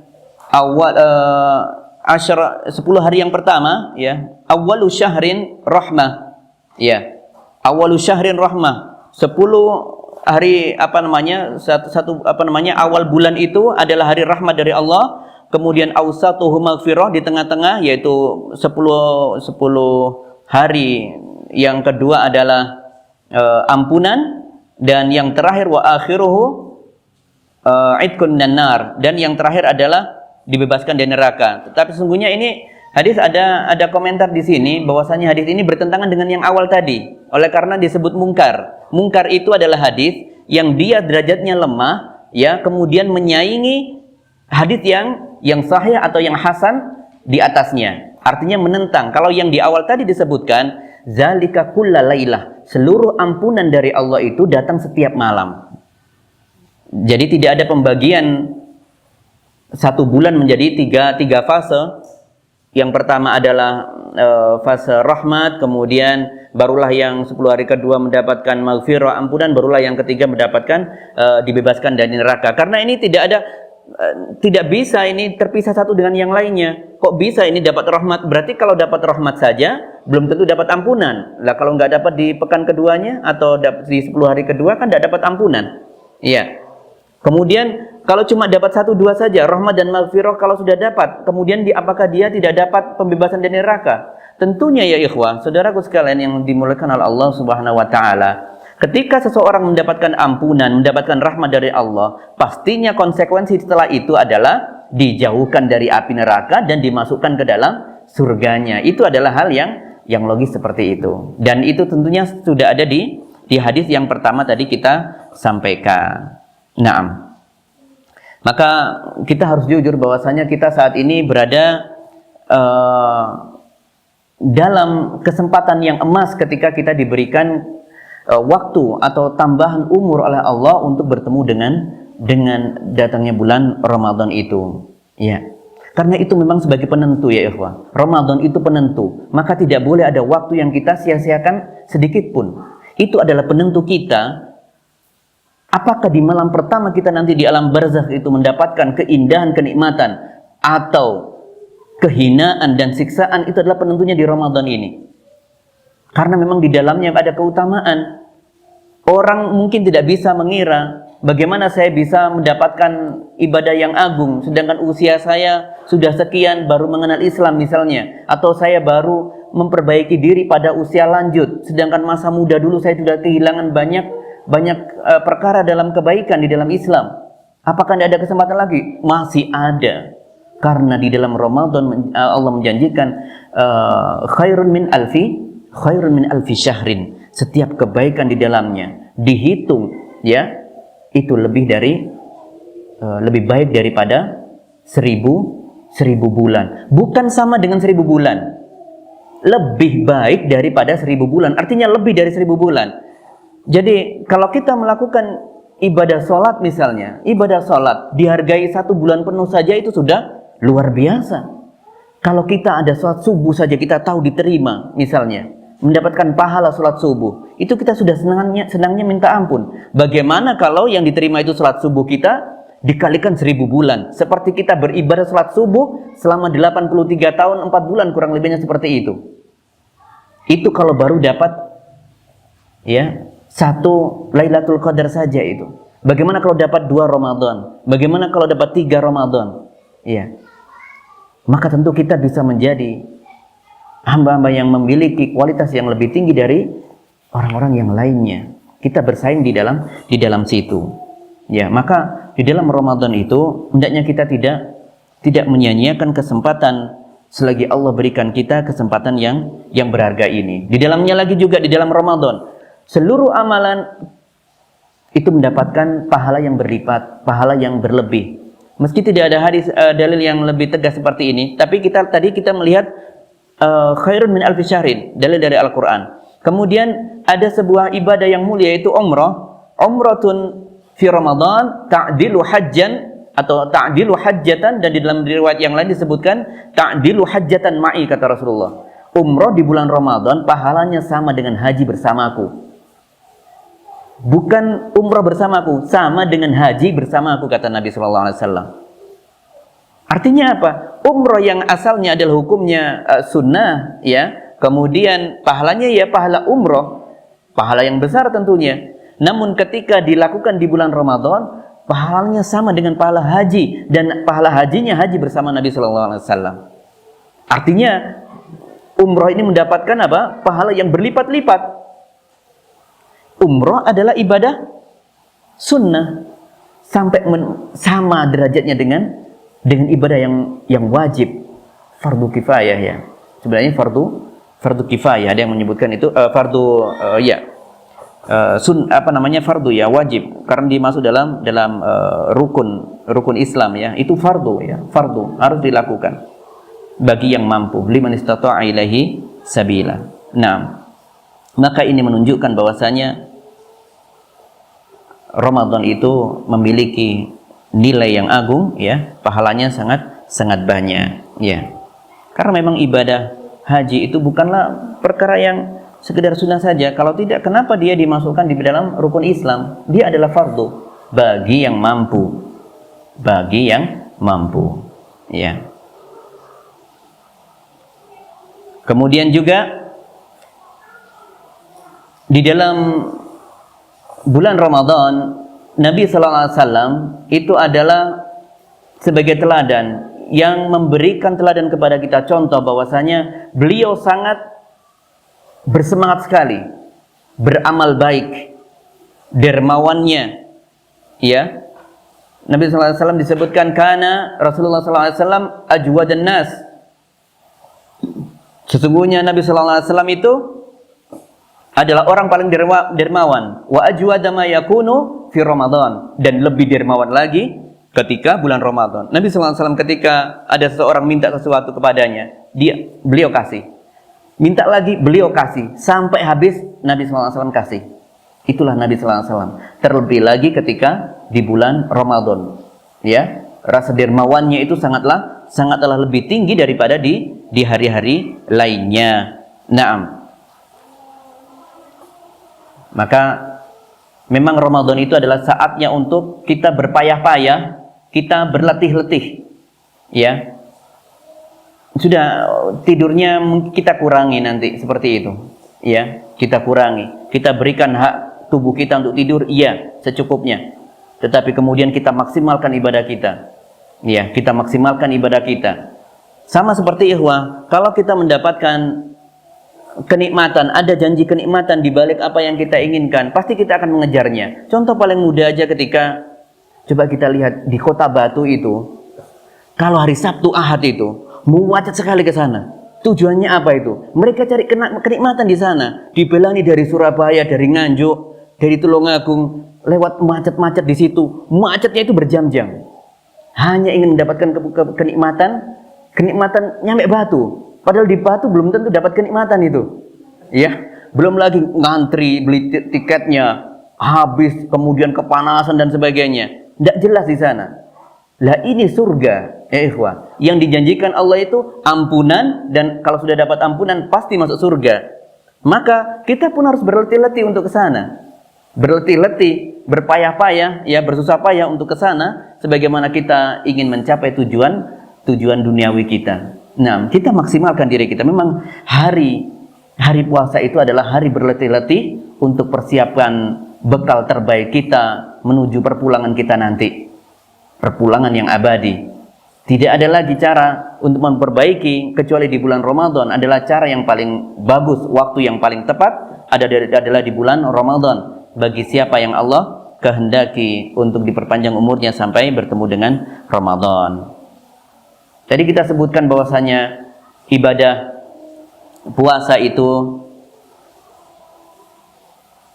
awal 10 hari yang pertama ya, awwalu syahrin rahmah ya, awwalu syahrin rahmah, 10 hari awal bulan itu adalah hari rahmat dari Allah. Kemudian awsatuhu maghfirah, di tengah-tengah, yaitu 10 hari yang kedua adalah ampunan, dan yang terakhir wa akhiruhu idkun minan nar, dan yang terakhir adalah dibebaskan dari neraka. Tetapi sesungguhnya ini hadis ada komentar di sini bahwasanya hadis ini bertentangan dengan yang awal tadi. Oleh karena disebut mungkar. Mungkar itu adalah hadis yang dia derajatnya lemah ya, kemudian menyaingi hadis yang sahih atau yang hasan di atasnya. Artinya menentang. Kalau yang di awal tadi disebutkan zalika kullalailah, seluruh ampunan dari Allah itu datang setiap malam. Jadi tidak ada pembagian satu bulan menjadi tiga fase. Yang pertama adalah fase rahmat, kemudian barulah yang 10 hari kedua mendapatkan maghfirah, ampunan, barulah yang ketiga mendapatkan dibebaskan dari neraka. Karena ini tidak bisa ini terpisah satu dengan yang lainnya. Kok bisa ini dapat rahmat? Berarti kalau dapat rahmat saja belum tentu dapat ampunan. Lah kalau nggak dapat di pekan keduanya atau di 10 hari kedua kan tidak dapat ampunan. Iya. Kemudian kalau cuma dapat 1-2 saja, rahmat dan maghfirah kalau sudah dapat, kemudian apakah dia tidak dapat pembebasan dari neraka? Tentunya ya ikhwah, saudaraku sekalian yang dimuliakan oleh Allah Subhanahu wa taala, ketika seseorang mendapatkan ampunan, mendapatkan rahmat dari Allah, pastinya konsekuensi setelah itu adalah dijauhkan dari api neraka dan dimasukkan ke dalam surganya. Itu adalah hal yang logis seperti itu. Dan itu tentunya sudah ada di hadis yang pertama tadi kita sampaikan. Naam. Maka kita harus jujur bahwasanya kita saat ini berada dalam kesempatan yang emas ketika kita diberikan waktu atau tambahan umur oleh Allah untuk bertemu dengan datangnya bulan Ramadan itu. Ya. Karena itu memang sebagai penentu ya ikhwah. Ramadan itu penentu. Maka tidak boleh ada waktu yang kita sia-siakan sedikit pun. Itu adalah penentu kita. Apakah di malam pertama kita nanti di alam barzakh itu mendapatkan keindahan, kenikmatan, atau kehinaan dan siksaan, itu adalah penentunya di Ramadan ini. Karena memang di dalamnya ada keutamaan. Orang mungkin tidak bisa mengira bagaimana saya bisa mendapatkan ibadah yang agung, sedangkan usia saya sudah sekian baru mengenal Islam misalnya, atau saya baru memperbaiki diri pada usia lanjut, sedangkan masa muda dulu saya sudah kehilangan banyak perkara dalam kebaikan di dalam Islam. Apakah tidak ada kesempatan lagi? Masih ada. Karena di dalam Ramadan Allah menjanjikan khairun min alfi syahrin. Setiap kebaikan di dalamnya dihitung ya, itu lebih baik daripada 1000 bulan. Bukan sama dengan 1000 bulan. Lebih baik daripada 1000 bulan. Artinya lebih dari 1000 bulan. Jadi kalau kita melakukan ibadah sholat misalnya, ibadah sholat dihargai 1 bulan penuh saja itu sudah luar biasa. Kalau kita ada sholat subuh saja kita tahu diterima misalnya, mendapatkan pahala sholat subuh, itu kita sudah senangnya minta ampun. Bagaimana kalau yang diterima itu sholat subuh kita dikalikan 1000 bulan, seperti kita beribadah sholat subuh selama 83 tahun 4 bulan kurang lebihnya seperti itu. Itu kalau baru dapat ya 1 Lailatul Qadar saja itu. Bagaimana kalau dapat 2 Ramadan? Bagaimana kalau dapat 3 Ramadan? Ya. Maka tentu kita bisa menjadi hamba-hamba yang memiliki kualitas yang lebih tinggi dari orang-orang yang lainnya. Kita bersaing di dalam situ. Ya, maka di dalam Ramadan itu hendaknya kita tidak menyia-nyiakan kesempatan selagi Allah berikan kita kesempatan yang berharga ini. Di dalamnya lagi juga di dalam Ramadan, seluruh amalan itu mendapatkan pahala yang berlipat, pahala yang berlebih. Meski tidak ada hadis dalil yang lebih tegas seperti ini, tapi tadi kita melihat khairun min alfi syahrin, dalil dari Al-Qur'an. Kemudian ada sebuah ibadah yang mulia yaitu umrah. Umratun fi Ramadan ta'dilu hajjan atau ta'dilu hajjatan, dan di dalam riwayat yang lain disebutkan ta'dilu hajjatan ma'i, kata Rasulullah. Umrah di bulan Ramadan pahalanya sama dengan haji bersamaku. Bukan umrah bersamaku, sama dengan haji bersamaku, kata Nabi sallallahu alaihi wasallam. Artinya apa? Umrah yang asalnya adalah hukumnya sunnah, ya. Kemudian pahalanya ya pahala umrah, pahala yang besar tentunya. Namun ketika dilakukan di bulan Ramadan, pahalanya sama dengan pahala haji, dan pahala hajinya haji bersama Nabi sallallahu alaihi wasallam. Artinya umrah ini mendapatkan apa? Pahala yang berlipat-lipat. Umrah adalah ibadah sunnah sampai sama derajatnya dengan ibadah yang wajib, fardu kifayah ya. Sebenarnya fardu kifayah, ada yang menyebutkan itu fardu ya, wajib, karena dimasuk dalam rukun Islam ya. Itu fardu ya, fardu harus dilakukan bagi yang mampu, liman istata'a ilaihi sabila. Nah, maka ini menunjukkan bahwasanya Ramadan itu memiliki nilai yang agung ya, pahalanya sangat banyak ya. Karena memang ibadah haji itu bukanlah perkara yang sekedar sunnah saja. Kalau tidak, kenapa dia dimasukkan di dalam rukun Islam? Dia adalah fardu bagi yang mampu. Bagi yang mampu ya. Kemudian juga di dalam bulan Ramadan, Nabi sallallahu alaihi wasallam itu adalah sebagai teladan yang memberikan teladan kepada kita, contoh bahwasanya beliau sangat bersemangat sekali beramal baik, dermawannya ya. Nabi sallallahu alaihi wasallam disebutkan kana Rasulullah sallallahu alaihi wasallam ajwadan nas. Sesungguhnya Nabi sallallahu alaihi wasallam itu adalah orang paling dermawan, wa ajwada ma yakunu fi Ramadan, dan lebih dermawan lagi ketika bulan Ramadan. Nabi sallallahu alaihi wasallam ketika ada seseorang minta sesuatu kepadanya, beliau kasih. Minta lagi, beliau kasih, sampai habis Nabi sallallahu alaihi wasallam kasih. Itulah Nabi sallallahu alaihi wasallam. Terlebih lagi ketika di bulan Ramadan. Ya, rasa dermawannya itu sangatlah lebih tinggi daripada di hari-hari lainnya. Naam. Maka memang Ramadan itu adalah saatnya untuk kita berpayah-payah, kita berletih-letih. Ya. Sudah tidurnya kita kurangi nanti seperti itu. Ya, kita kurangi. Kita berikan hak tubuh kita untuk tidur, iya, secukupnya. Tetapi kemudian kita maksimalkan ibadah kita. Ya, kita maksimalkan ibadah kita. Sama seperti ikhwah, kalau kita mendapatkan kenikmatan, ada janji kenikmatan di balik apa yang kita inginkan, pasti kita akan mengejarnya. Contoh paling mudah aja ketika coba kita lihat di Kota Batu itu, kalau hari Sabtu Ahad itu macet sekali ke sana. Tujuannya apa itu? Mereka cari kenikmatan di sana. Dibelangi dari Surabaya, dari Nganjuk, dari Tulungagung, lewat macet-macet di situ. Macetnya itu berjam-jam. Hanya ingin mendapatkan kenikmatan nyampe Batu. Padahal di Batu belum tentu dapat kenikmatan itu. Ya, belum lagi ngantri beli tiketnya, habis, kemudian kepanasan dan sebagainya. Tidak jelas di sana. Lah ini surga, ya ikhwah. Yang dijanjikan Allah itu ampunan, dan kalau sudah dapat ampunan pasti masuk surga. Maka kita pun harus berletih-letih untuk ke sana. Berletih-letih, berpayah-payah, ya bersusah payah untuk ke sana sebagaimana kita ingin mencapai tujuan duniawi kita. Nah, kita maksimalkan diri kita. Memang hari Hari puasa itu adalah hari berletih-letih untuk persiapkan bekal terbaik kita menuju perpulangan kita nanti. Perpulangan yang abadi. Tidak ada lagi cara untuk memperbaiki kecuali di bulan Ramadan adalah cara yang paling bagus, waktu yang paling tepat adalah di bulan Ramadan. Bagi siapa yang Allah kehendaki untuk diperpanjang umurnya sampai bertemu dengan Ramadan. Tadi kita sebutkan bahwasanya ibadah puasa itu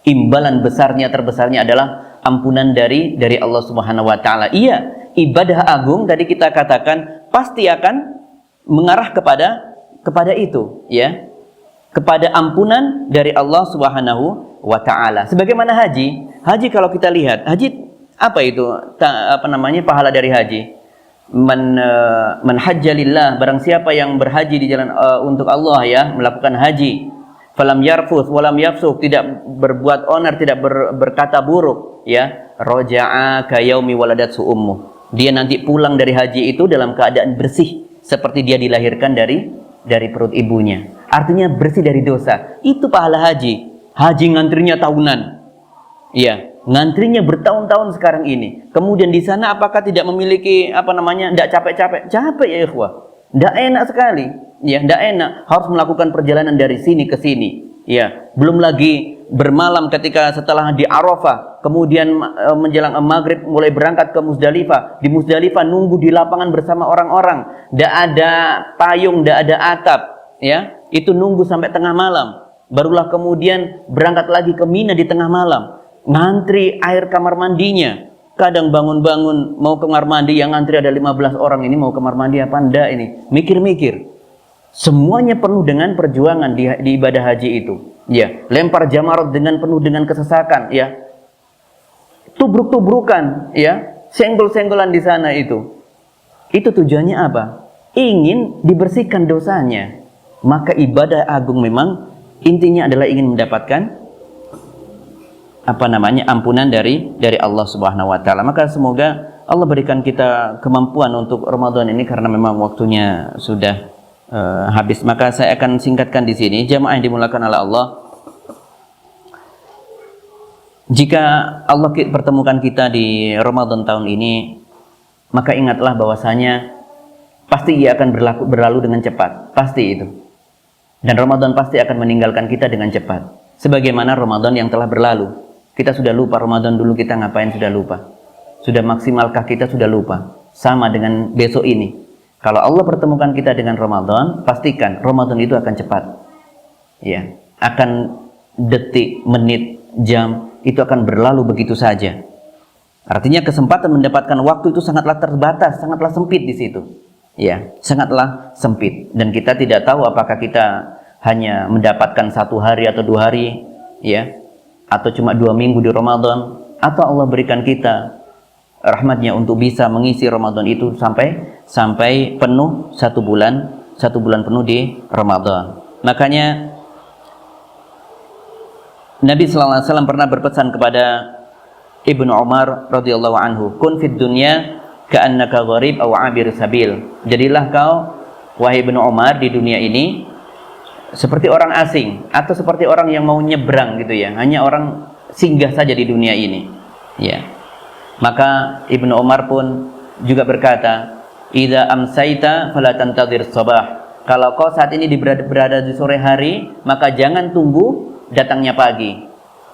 imbalan terbesarnya adalah ampunan dari Allah Subhanahu wa taala. Iya, ibadah agung tadi kita katakan pasti akan mengarah kepada itu, ya. Kepada ampunan dari Allah Subhanahu wa taala. Sebagaimana haji. Haji kalau kita lihat, haji apa itu? Pahala dari haji? Man hajjalillah, barang siapa yang berhaji di jalan untuk Allah, ya, melakukan haji, falam yarfuth walam yafsuq, tidak berbuat onar, tidak berkata buruk, ya, raja'a ka yaumi waladatsu ummuh, dia nanti pulang dari haji itu dalam keadaan bersih seperti dia dilahirkan dari perut ibunya. Artinya bersih dari dosa. Itu pahala haji. Haji ngantrinya tahunan, ya, ngantrinya bertahun-tahun sekarang ini. Kemudian di sana apakah tidak memiliki tidak capek-capek? Capek ya ikhwah. Tidak enak sekali. Ya, tidak enak. Harus melakukan perjalanan dari sini ke sini. Ya, belum lagi bermalam ketika setelah di Arafah, kemudian menjelang maghrib mulai berangkat ke Musdalifah. Di Musdalifah nunggu di lapangan bersama orang-orang. Tidak ada payung, tidak ada atap. Ya, itu nunggu sampai tengah malam. Barulah kemudian berangkat lagi ke Mina di tengah malam. Ngantri air kamar mandinya. Kadang bangun-bangun mau ke kamar mandi, yang ngantri ada 15 orang, ini mau ke kamar mandi apa enggak ini? Mikir-mikir. Semuanya penuh dengan perjuangan di ibadah haji itu. Ya, lempar jamarat penuh dengan kesesakan, ya. Tubruk-tubrukan, ya. Senggol-senggolan di sana itu. Itu tujuannya apa? Ingin dibersihkan dosanya. Maka ibadah agung memang intinya adalah ingin mendapatkan ampunan dari Allah Subhanahu wa taala. Maka semoga Allah berikan kita kemampuan untuk Ramadan ini, karena memang waktunya sudah habis. Maka saya akan singkatkan di sini. Jamaah yang dimuliakan oleh Allah, jika Allah pertemukan kita di Ramadan tahun ini, maka ingatlah bahwasanya pasti ia akan berlalu dengan cepat, pasti itu. Dan Ramadan pasti akan meninggalkan kita dengan cepat. Sebagaimana Ramadan yang telah berlalu. Kita sudah lupa Ramadan dulu kita ngapain, sudah lupa. Sudah maksimalkah kita, sudah lupa. Sama dengan besok ini. Kalau Allah pertemukan kita dengan Ramadan, pastikan Ramadan itu akan cepat. Ya, akan detik, menit, jam itu akan berlalu begitu saja. Artinya kesempatan mendapatkan waktu itu sangatlah terbatas, sangatlah sempit di situ. Ya, sangatlah sempit. Dan kita tidak tahu apakah kita hanya mendapatkan 1 hari atau 2 hari, ya, atau cuma 2 minggu di Ramadan, atau Allah berikan kita rahmatnya untuk bisa mengisi Ramadan itu sampai penuh 1 bulan penuh di Ramadan. Makanya Nabi sallallahu alaihi wasallam pernah berpesan kepada Ibnu Umar radhiyallahu anhu, kun fid dunya ka'annaka gharib aw 'abir sabil. Jadilah kau wahai Ibnu Umar di dunia ini seperti orang asing atau seperti orang yang mau nyebrang gitu ya, hanya orang singgah saja di dunia ini, ya. Maka Ibnu Umar pun juga berkata, idza amsaita fala tantadhir sabah. Kalau kau saat ini berada di sore hari, maka jangan tunggu datangnya pagi.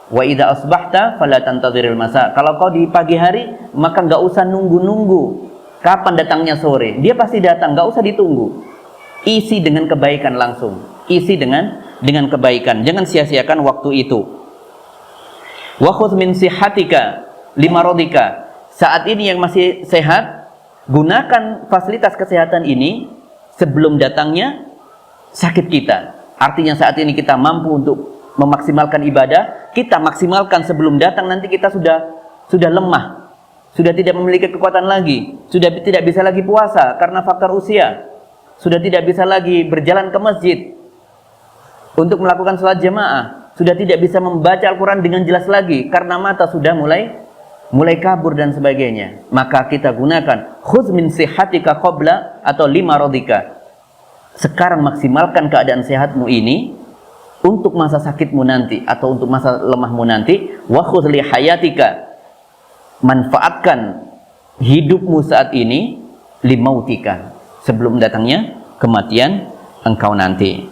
Wa idza asbahta fala tantadhiril masa. Kalau kau di pagi hari, maka enggak usah nunggu-nunggu kapan datangnya sore. Dia pasti datang, enggak usah ditunggu. Isi dengan kebaikan langsung. Isi dengan kebaikan. Jangan sia-siakan waktu itu. Wa khudh min sihatika limaradika. Saat ini yang masih sehat, gunakan fasilitas kesehatan ini sebelum datangnya sakit kita. Artinya saat ini kita mampu untuk memaksimalkan ibadah, kita maksimalkan sebelum datang nanti kita sudah lemah, sudah tidak memiliki kekuatan lagi, sudah tidak bisa lagi puasa karena faktor usia, sudah tidak bisa lagi berjalan ke masjid untuk melakukan sholat jamaah, sudah tidak bisa membaca Al-Quran dengan jelas lagi karena mata sudah mulai kabur dan sebagainya. Maka kita gunakan khudz min sihatika qabla atau limaradika. Sekarang maksimalkan keadaan sehatmu ini untuk masa sakitmu nanti atau untuk masa lemahmu nanti, wa khudh li hayatika, manfaatkan hidupmu saat ini, limautika, sebelum datangnya kematian engkau nanti.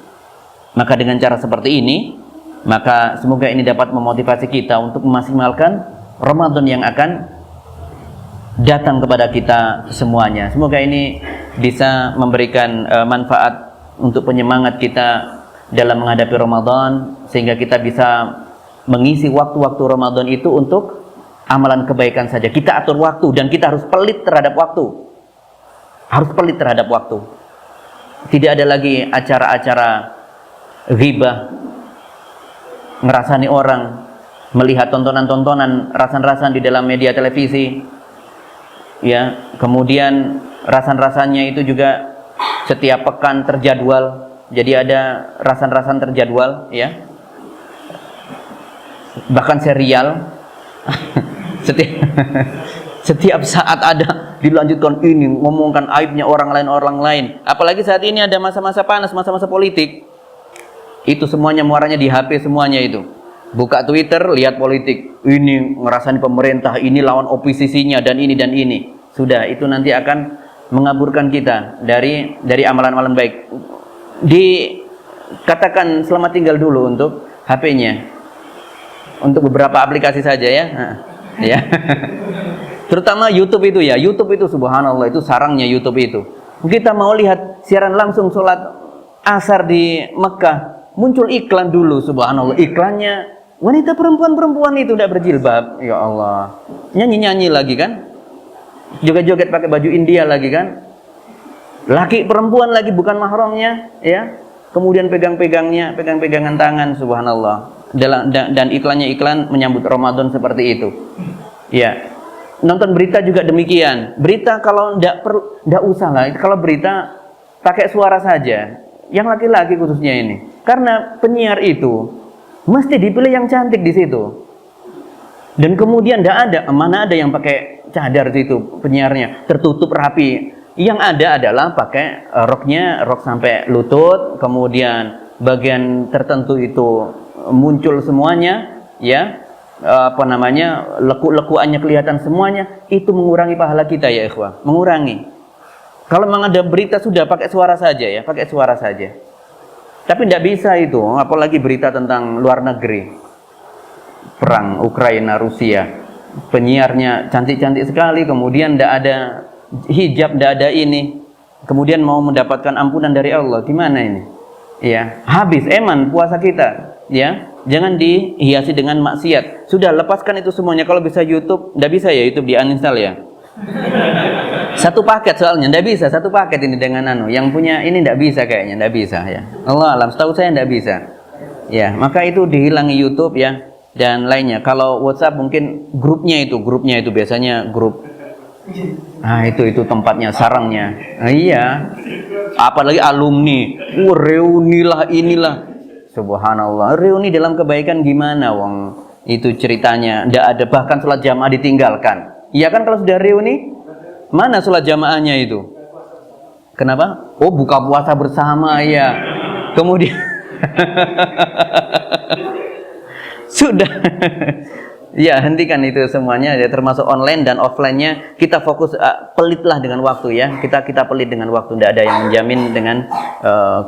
Maka dengan cara seperti ini, maka semoga ini dapat memotivasi kita untuk memaksimalkan Ramadan yang akan datang kepada kita semuanya. Semoga ini bisa memberikan manfaat untuk penyemangat kita dalam menghadapi Ramadan, sehingga kita bisa mengisi waktu-waktu Ramadan itu untuk amalan kebaikan saja. Kita atur waktu dan kita harus pelit terhadap waktu. Harus pelit terhadap waktu. Tidak ada lagi acara-acara ghibah, ngerasani orang, melihat tontonan-tontonan rasan-rasan di dalam media televisi. Ya, kemudian rasan-rasannya itu juga setiap pekan terjadwal. Jadi ada rasan-rasan terjadwal, ya. Bahkan serial. Setiap saat ada dilanjutkan ini, ngomongkan aibnya orang lain. Apalagi saat ini ada masa-masa panas, masa-masa politik. Itu semuanya muaranya di HP semuanya itu. Buka Twitter, lihat politik. Ini ngerasain pemerintah, ini lawan oposisinya dan ini dan ini. Sudah, itu nanti akan mengaburkan kita dari amalan-amalan baik. Dikatakan selamat tinggal dulu untuk HP-nya. Untuk beberapa aplikasi saja ya. Ya. Terutama YouTube itu ya. YouTube itu subhanallah, itu sarangnya YouTube itu. Kita mau lihat siaran langsung sholat asar di Mekah, muncul iklan dulu, subhanallah. Iklannya wanita perempuan itu tidak berjilbab. Ya Allah. Nyanyi-nyanyi lagi kan? Joget-joget pakai baju India lagi kan? Laki perempuan lagi bukan mahramnya, ya. Kemudian pegang-pegangan tangan, subhanallah. Dan iklannya iklan menyambut Ramadan seperti itu. Ya. Nonton berita juga demikian. Berita kalau enggak usah lah. Kalau berita pakai suara saja. Yang laki-laki khususnya ini. Karena penyiar itu mesti dipilih yang cantik di situ. Dan kemudian mana ada yang pakai cadar di situ penyiarnya, tertutup rapi. Yang ada adalah pakai rok sampai lutut, kemudian bagian tertentu itu muncul semuanya, ya. Lekuk-lekuannya kelihatan semuanya. Itu mengurangi pahala kita ya ikhwah, mengurangi. Kalau memang ada berita sudah pakai suara saja ya, pakai suara saja. Tapi tidak bisa itu, apalagi berita tentang luar negeri. Perang Ukraina Rusia. Penyiarnya cantik-cantik sekali, kemudian tidak ada hijab, tidak ada ini. Kemudian mau mendapatkan ampunan dari Allah, gimana ini? Ya, habis eman puasa kita, ya. Jangan dihiasi dengan maksiat. Sudah, lepaskan itu semuanya. Kalau bisa YouTube, tidak bisa ya YouTube di-uninstall ya. Satu paket soalnya, tidak bisa satu paket ini dengan yang punya ini tidak bisa kayaknya, tidak bisa ya. Allah alam, setahu saya tidak bisa. Ya, maka itu dihilangi YouTube ya dan lainnya. Kalau WhatsApp mungkin grupnya itu biasanya grup. Itu tempatnya, sarangnya. Iya. Apalagi alumni, reunilah inilah. Subhanallah, reuni dalam kebaikan gimana wong? Itu ceritanya tidak ada, bahkan sholat jamaah ditinggalkan. Iya kan kalau sudah reuni, mana sholat jamaahnya itu? Kenapa? Oh, buka puasa bersama ya. Kemudian sudah. Ya, hentikan itu semuanya ya, termasuk online dan offline-nya. Kita fokus, pelitlah dengan waktu ya. Kita pelit dengan waktu, tidak ada yang menjamin dengan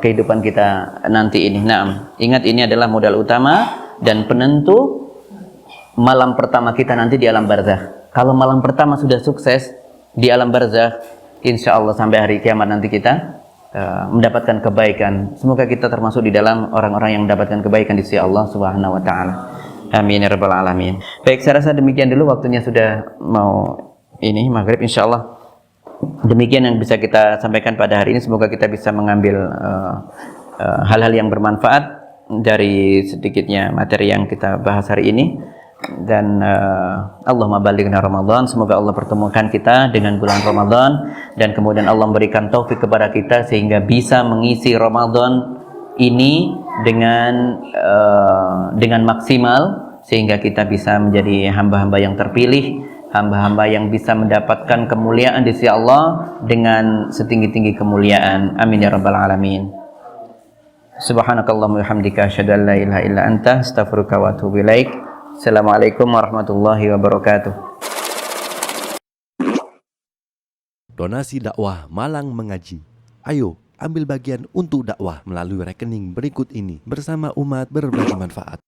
kehidupan kita nanti ini. Nah, ingat ini adalah modal utama dan penentu malam pertama kita nanti di alam barzakh. Kalau malam pertama sudah sukses di alam barzakh, insya Allah sampai hari kiamat nanti kita mendapatkan kebaikan. Semoga kita termasuk di dalam orang-orang yang mendapatkan kebaikan di sisi Allah Subhanahu wa taala. Amin ya rabbal alamin. Baik, saya rasa demikian dulu, waktunya sudah mau ini maghrib, insyaallah. Demikian yang bisa kita sampaikan pada hari ini. Semoga kita bisa mengambil hal-hal yang bermanfaat dari sedikitnya materi yang kita bahas hari ini. Dan Allahumma balighna Ramadan. Semoga Allah pertemukan kita dengan bulan Ramadan dan kemudian Allah memberikan taufik kepada kita sehingga bisa mengisi Ramadan ini dengan maksimal, sehingga kita bisa menjadi hamba-hamba yang terpilih, hamba-hamba yang bisa mendapatkan kemuliaan di sisi Allah dengan setinggi-tinggi kemuliaan. Amin ya rabbal alamin. Subhanakallahumma wa bihamdika asyhadu an la ilaha illa anta astaghfiruka wa atubu ilaik. Assalamualaikum warahmatullahi wabarakatuh. Donasi dakwah Malang Mengaji. Ayo, ambil bagian untuk dakwah melalui rekening berikut ini bersama umat berbagi manfaat.